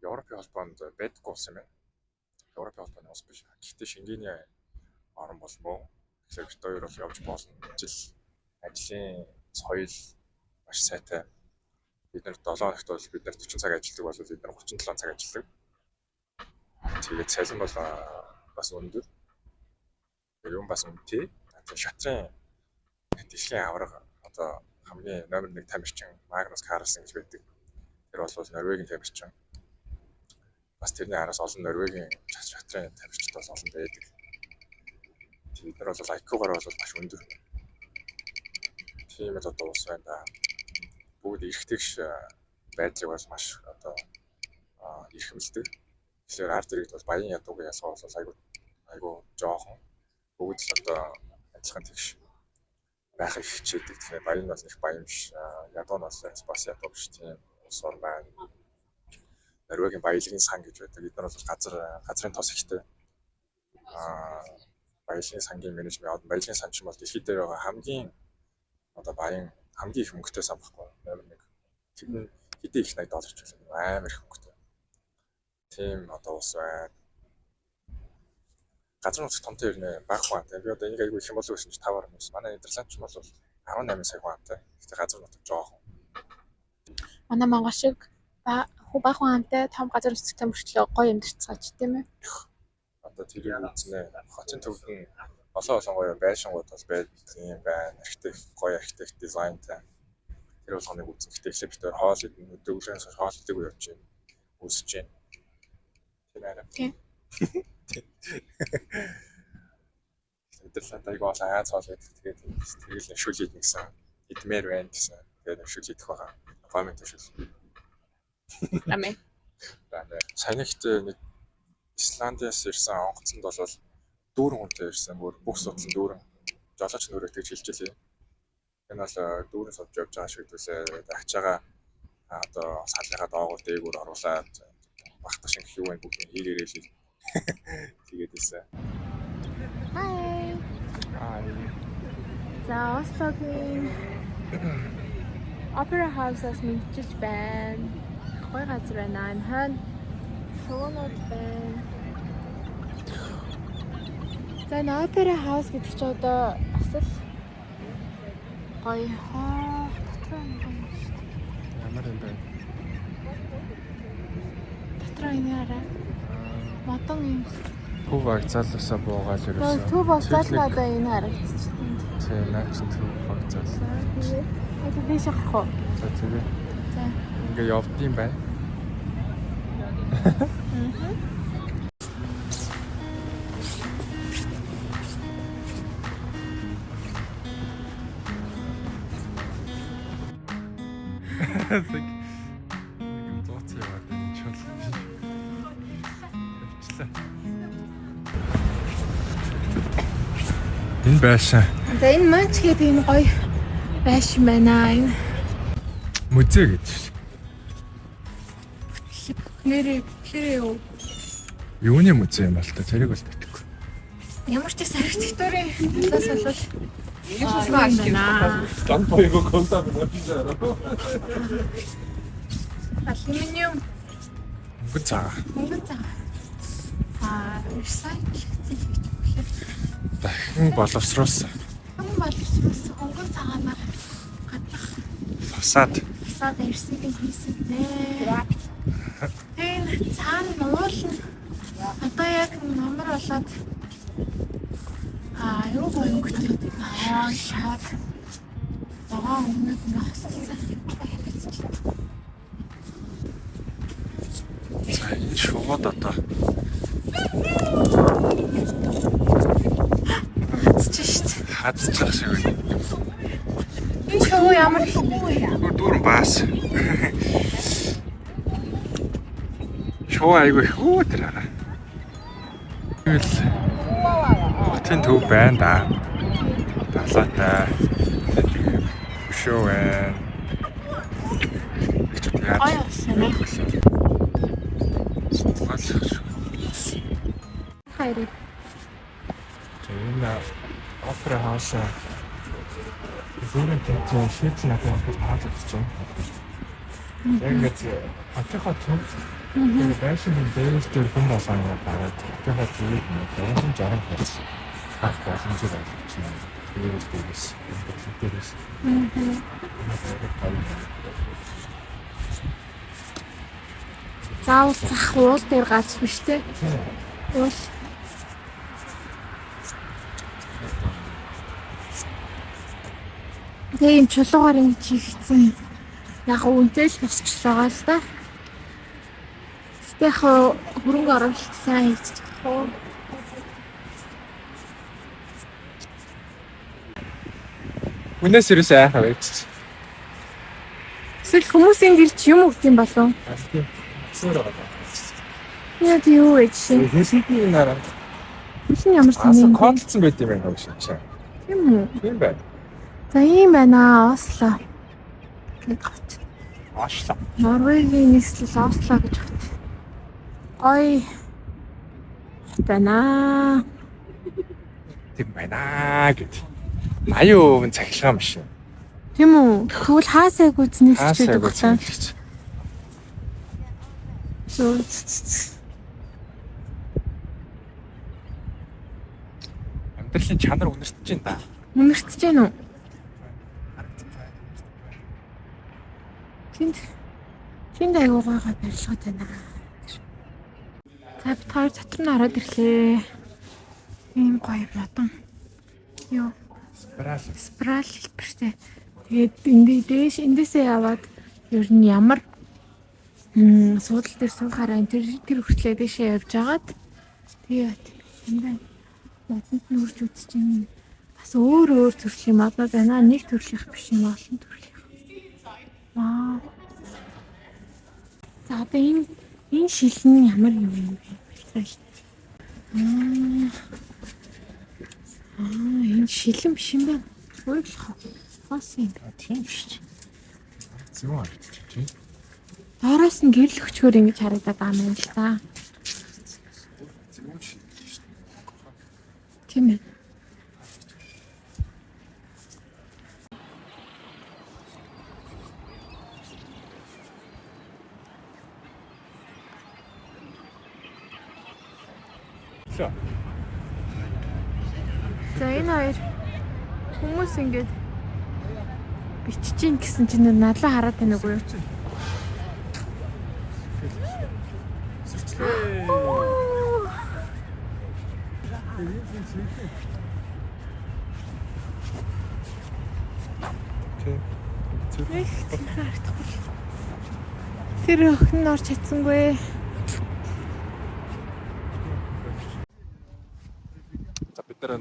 Европын холбоонд байдаггүй улс юм байна. Европын холбооны улс биш. Гэхдээ Шенгений орн болмоо. Тэгэхээр бид хоёр бол явж болно. Ажлын соёл маш сайтай. Бид нар 7 хоногт бол бид нар 40 цаг ажилладаг бол бид нар 37 цаг ажилладаг. Тэгээд цалин бол бас өндөр. Юм бас үнэтэй. Шатрын дэлхийн аварга одоо хамгийн номер 1 тамирчин Магнус Карлсон гэж байдаг. Тэр бол Норвегийн тамирчин. Бас тэрний араас олон Норвегийн шатрын тамирчид бол олон байдаг. Бид нар бол IQ-гаар бол маш өндөр. Тийм л одоо ус байна да. Бүгд эргэтгэж байдлыг бол маш одоо эрхэмлдэг. Тэгэхээр арт иргэд бол баян ядуугийн ялгаа бол айгүй жоохон. Бүгд л одоо адилхан тэгш байхыг хичээдэг. Тэгэхээр баян бол их баян биш. Ядуу нь бас ядуу биш тийм ус ор байна. Норвегийн баялагын сан гэж байдаг. Бид нар бол газрын тос ихтэй. Баялагын сангийн менежмент, баялагын сан ч юм бол дэлхийд дээр байгаа хамгийн одоо баян хамгийн их мөнгөтэй сан баггүй. Номер 1. Тэр нь хэдий их $80 ч байна. Амар их мөнгөтэй. Тийм одоо ус байна. Газар нутаг томтой ирнэ баггүй байна. Би одоо энийг айгүй их юм болов гэсэн чи 5 орноос. Манай Нидерланд ч бол 18 сая гуантай. Гэхдээ газар нутаг жоохон. Манай Монгол шиг баахан амтай том газар нутагтай мөрчлөө гоё амьдцгаач тийм ээ. Одоо тэрийг үзнэ. Хотын төвд нь олон гоё байшингууд бол байдаг юм байна. Гоё архитект дизайнтай. Тэр болгоныг үзнэ. Гэхдээ эхлээд бид хоол идэх өдөглөөс хоол идэх үе явж байна. Үсэж байна. Тийм ээ. Тийм. Нидерланд айгаа сайн цаал гэдэг. Тэгээд тэгэл нэшүүл идэх гэсэн. Идмээр байна гэсэн. Тэгээд нэшүүл идэх байгаа. Комент нэшүүл. Амэ. Сайн ихтэй нэг Исландиас ирсэн онгоцонд бол дүүрэн хүнтэй ирсэн. Бүх судалсан дүүрэн. Жолооч нөрөө тэгж хэлж илээ. Энэ бол дүүрэн сувж явж байгаа шиг дүүлээ. Ачаага одоо саллыгаа доогуур дээгүүр оруулаад багтах шиг юу вэ бүгд хийгээрээ шил. Тэгээд ийсэн. Hi. За Ослогийн Opera House-аас мэдчилж байна. Гоё газар байна. Энэ хойно шуунууд байна. За энэ Opera House гэдэг чинь одоо бас л гоё дотор юм байна шүү дээ. Ямар юм бэ? Дотор энэ яараа. Модон юм. Төв вокзалаасаа буугаад ирсэн. Төв вокзал надаа энэ харагдчих. Тийм, наач төв вокзал. Тэгээд би шахах уу? За тэгээ. За. Ингээ явдсан байна. Нэг зооц яваад энэ чул. Энэ байшаа. За энэ маань ч гэдэг энэ гоё байшин байна. Энэ Музей гэж. нэрээ юу? Юуны музей юм бол та тэрийг бол мэдэхгүй. Ямар ч гэсэн архитектурын талаас бол Jezus maakt Dan moet je ook contact met hem. алюминиум Goed zo. мөнгөн цаг. Recycle гэж Дахин боловсруулсан. юм боловсруулсан мөнгөн цагаанаар гадах Фасад. фасад ирсэн хийсэн нэ. Энэ цаана нуулна. Одоо яг номер болоод юу өнгөтэй шаад байгаа өмнөд нь хасалсан. За энэ шууд одоо хазчих шиг байна. Энэ шоу ямар хэмээ Дүүрэн баас. Шоо айгүй хөө тэраа. Тэгэл хотын төв байна да. Далаатай. Шоо байна. аяасан. Хайр. Энэ опера хаус. Зүүн төвчөө шийдэл надад таалагдж байна. Ингээд хотынхоо төв тэгээд байшин дээрээс дээр хүн болгоно гараад хотынхоо төвийг 360 градус хах боломжтой болж байна. Тэгээд дээрээс. Заавал зах уул дээр гац биш те. Уул. Тийм чулуугаар ингэж хийгдсэн. Яг үнтэй л босч байгаа л да. Гэтэ яг хөрөнгө оруулалт сайн хийж байгаа. Үнээс ерөөсөө айхаа байж. Эсвэл хүмүүсийн гэрч юм өгд юм болов? Яа юу вэ чинь? Хэсгийн нараа. Хин ямар сони. Кодлцсон байт юм байна уу шээ. Тийм үү? Тийм байна. За ийм байна Осло. Гэт гот. Осло. Норвегийн нийслэл Осло гэж гот. Ой. Байна. Тийм байна гэд. 80% цахилгаан машин. Тийм үү? Тэгвэл хаасайг үзнэ гэж байдаг байна. Амьдралын чанар үнэртэж байна да. Үнэртэж байна уу? Тэнд аяугаагаа барилгад байна. За бид хоёр дотор нь ороод ирлээ. Ийм гоё модон. Юу? Спираль хэлбэртэй. Тэгээд эндээсээ яваад ер нь ямар суудлын дээр суухаараа тэр хүртлээ дэшээ явж агаад тэгээд энэ байна. Модонд нүрж үзэж юм. Бас өөр төрлийн модод байна. Нэг төрлийнх биш юм олон төрлийн. За одоо энэ шил нь ямар юм бэ? Энэ шилэн биш юм байна. Өөр л хос юм. Тийм шүү дээ. Зөв харагдчих тийм. Доороос нь гэрэл өчгөр ингэж харагдаад байгаа юм л та. Зөв шүү дээ. Тийм ээ. За энэ хоёр хүмүүс ингэж бичиж гин гэсэн чинь надлаа хараад байна уу юу? Тэр охин нь орч чадсангүй. За бид нар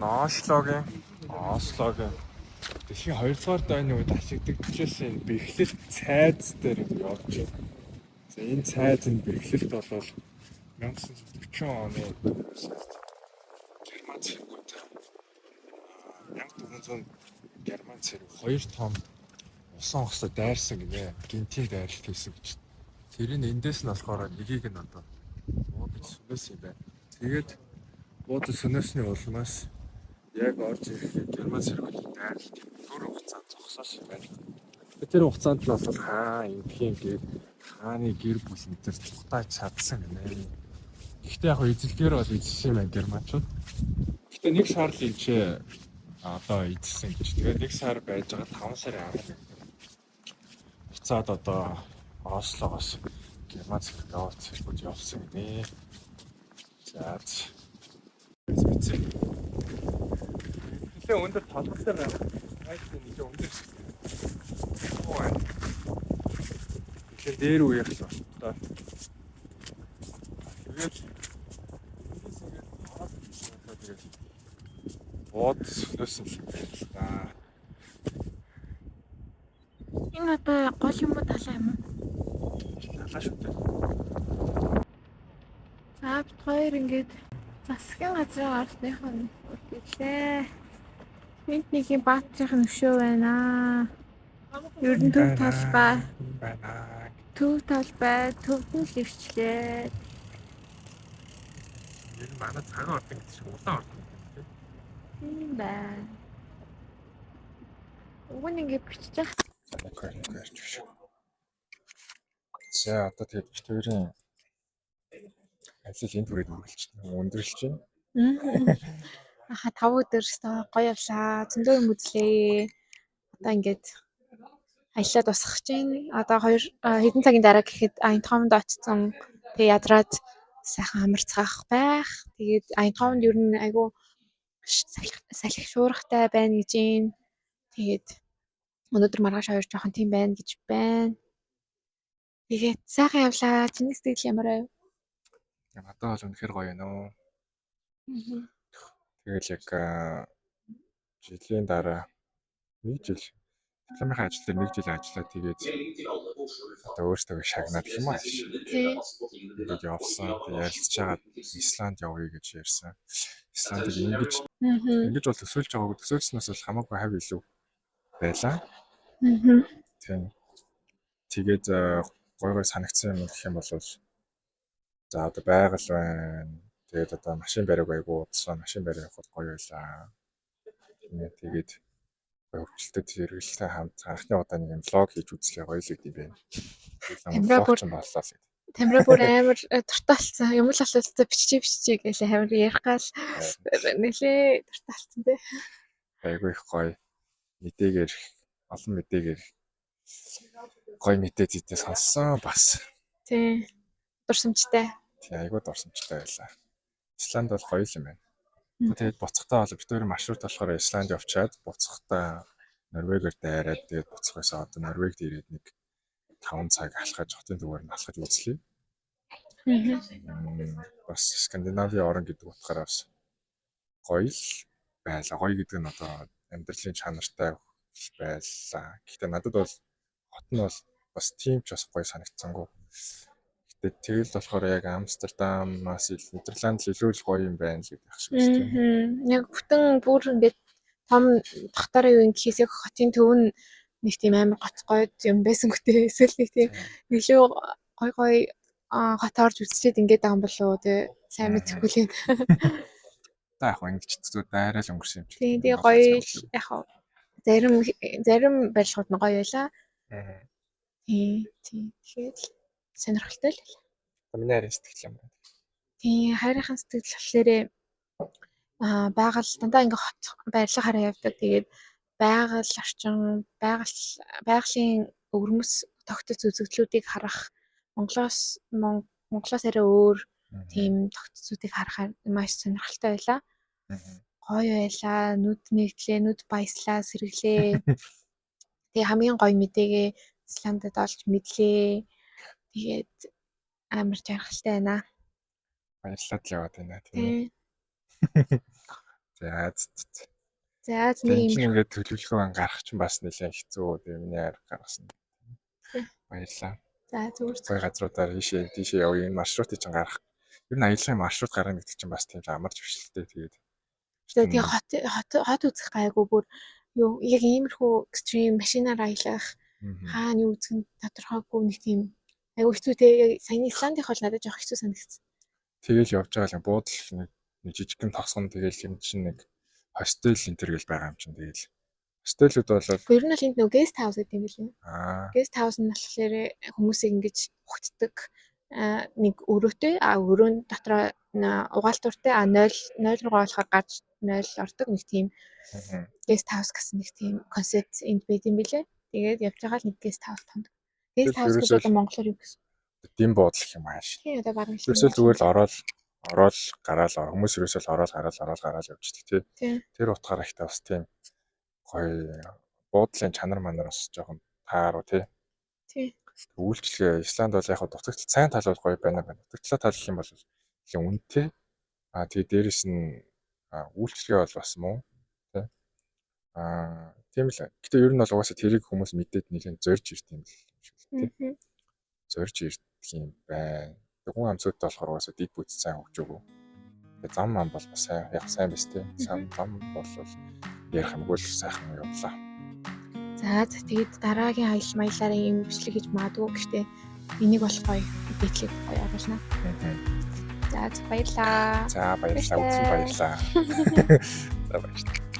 Ослогийн дэлхийн 2 дугаар дайны үед ашиглагдчихсан энэ бэхлэлт цайз дээр явж байна. За энэ цайзын бэхлэлт бол 1940 оны Герман цэргүүд 1400 Герман цэрэг 2 том усан хослоо дайрсан гинэ. Гинтийн дайралт хийсэн гэж. Тэрийг эндээс нь болохоор нэгийг нь одоо буудал сүнээс юм байна. Тэгээд буудал сүнээсний улмаас яг орж ирэхэд Герман цэргүүд дайралт төр хугацаанд зогсоосон юм байна. Тэр хугацаанд нь бол ингийн гээд хааны гэр бүл энэ цухтааж чадсан гинэ. Гэхдээ яг эзэлгээр бол эзэлсэн юм байна германчууд. Гэхдээ нэг сар л ичээ одоо эзэлсэн гэж. Тэгээд нэг сар байж байгаа 5 сарын 11 буцаад одоо Ослогоос Герман цэргүүд явсан гинэ. За мэдсэн. Нэлээ өндөр толготой байна. Хайртай нэлээ өндөр. Нэлээ дээр үеих л байна. Тэгээд бод сүнэсэн юм байна. Энэ одоо гол юм уу талаа юм уу? Талаа шүү дээ. За бид хоёр ингэж засгийн газрын орсныхоо үлдээлээ. Энд нэг юм баатрийн өшөө байна. Ер нь төв талбай. Төв талбай, төвд нь л өвчлээ. Энэ манай цагаан ордон гэдэг шиг улаан ордон. Тийм байна. Уг нь ингэ бичиж байгаа. За одоо тэгээд бит хоёрын ажил энэ түрээд үргэлжлэж өндөрлж байна. Аха 5 өдөр өстой гоё явлаа. Зөндөө юм үзлээ. Одоо ингээд аяллаа дуусгах чинь. Одоо хэдэн цагийн дараа гэхэд Аян-Товонд очсон. Тэгээ ядраад сайхан амарцгаах байх. Тэгээд Аян-Товонд ер нь айгүй салхи шуургатай байна гэж юм. Тэгээд өнөөдөр маргааш хоёр жоохон тийм байна гэж байна. Тэгээд сайхан явлаа. Чиний сэтгэл ямар байв? Надад бол үнэхээр гоё байна уу. Тэгэл яг жилийн дараа нэг жил дипломын ажил дээр нэг жил ажиллаад тэгээд одоо өөртөө шагнаад юм ааш. Тий. Тэгээд явсан. Тэгээд ярилцж хагаад Исланд явъя гэж ярьсан. Исландыг ингэж бол төсөөлж байгаагүй. Төсөөлснөөс бол хамаагүй хав илүү байлаа. Тийм. Тэгээд гой санагдсан юм гэх юм бол за одоо байгаль байна. Тэгээд одоо машин бариаг айгуу удсан машин бариаг явахд гоё байлаа. Тэгээд хөвчлөлтөд хэрэгэлтэй хамт анхны удаа нэг юм влог хийж үзлээ гоё л гэдэг юм байна. Тамира бүр амар дуртаалцсан. Юм л бололцоо биччихье гэж амар ярих гал нэлээ дуртаалцсан тий. Айгуу их гоё мэдээгээр олон мэдээгээр гоё мэдээ зүйтэй сонссон бас. Тий. Дурсамжтай. Тий айгуу дурсамжтай байлаа. Исланд бол гоё юм байна. Тэгээд буцахтаа бол бид хоёр маршрут болохоор Исланд явчаад буцахтаа Норвегээр дайраад тэгээд буцахаасаа одоо Норвегид ирээд нэг 5 цаг алхаж хотын зүгээр нь алхаж үзлээ. Бас Скандинавын орн гэдэг утгаараа бас гоё л байлаа. Гоё гэдэг нь одоо амьдралын чанартай байлаа. Гэхдээ надад бол хот нь бол бас тийм ч бас гоё санагдсангүй. Тэгэл болохоор яг Амстердамаас Нидерланд л илүү л гоё юм байна л гэдэг шиг байна тийм. Яг бүтэн бүр ингээд том дотор юу гэхээс яг хотын төв нь нэг тийм амар гоцгой юм байсан гүтээ. Эсвэл нэг тийм илүү гой хот орж үзчихэд ингээд байгаа юм болоо тий. Сайн мэдэхгүй л юм. Та яг ингэж зүг дайраа л өнгөрсөн юм чи. Тийм тий гоё яг зарим барилгууд нь гоё байлаа. Тийм. Тэгээд сонирхолтой л байлаа. Миний харин сэтгэл юм байна. Тийм хайрынхан сэтгэл болохоор байгаль дандаа ингээ хот байрлал хараа явдаг. Тэгээд байгаль орчин байгалийн өвөрмөс тогтц үзэгдлүүдийг харах Монголоос арай өөр тийм тогтцуудыг харахаар маш сонирхолтой байлаа. Гоё байлаа, нүд нэгтлээ, нүд баяслаа, сэргэлээ. Тэгээ хамгийн гоё мэдээгээ Исландд олж мэдлээ. Тэгээд амар жаргалтай байна. Баярлалаа л яваад байна тийм. За нэг юм ингээд төлөвлөгөө гаргах чинь бас нэлээд хэцүү. Тэгээ миний арга гаргасан. Баярлалаа. За зүгээр. Гоё газруудаар тийшээ явъя. Энэ маршрутыг чинь гаргах. Ер нь аяллаа маршрут гаргана гэдэг чинь бас тийм амар зөвшөлттэй. Тэгээ хот үзэх гайгүй бүр юу яг иймэрхүү экстрим машинаар аялах хаана юу үзэх нь тодорхойгүй нэг тийм айгүй хэцүү те саяны Исландийнх бол надад жоох хэцүү санагдсан. Тэгэл явж байгаа л буудал нэг жижигхэн тосгон тэгэл юм чинь нэг хостел энтер гэл байгаа юм чинь тэгэл хостелүүд бол ер нь л энд нөгөө гест хаус гэдэг юм билээ. Гест хаус нь болохоор хүмүүсийг ингэж ухтдаг нэг өрөөтэй өрөөнд дотроо угаалтууртай 0 руугаа болохоор гарч 0 ордог нэг тийм гест хаус гэсэн нэг тийм концепт энд байд юм билээ. Тэгээд явж байгаа л нэг гест хаус тонд. Гест хаус гэж одоо монголоор юу гэсэн? Дэм буудлах юм ааш. Тийм одоо баг ерөөсөө зүгээр л ороод гараал хүмүүс ерөөсөө ороод гараал явждаг тий. Тэр утгаараа ихтэй бас тийм гоё буудлын чанар манар бас жоохон тааруу тий. Тий. Үйлчлэгээ Исланд бол яг дутагдлал сайн тал бол гоё байна. Дутагдлаа тал гэх юм бол их үнэтэй. Тэгээ дээрэс нь үйлчлэгээ бол бас муу тий. Тийм л. Гэтэ ер нь бол угаасаа тэрийг хүмүүс мэдээд нэгэн зорж ирд юм л шүү дээ. Зорж ирд юм байна. Хүн амцууд болохоор угаасаа дид бүт сайн хөгжөөгөө. Тэгээ зам ам бол бас сайн биз дээ. Зам бол ярих юмгүй л сайхан явлаа. За тэгээд дараагийн аялал маялаараа юм бичлэг хийж магадгүй гэхдээ энийг бол гоё бичлэг гоё оруулна. За баярлаа. Үзэн баярлаа. За баярлаа.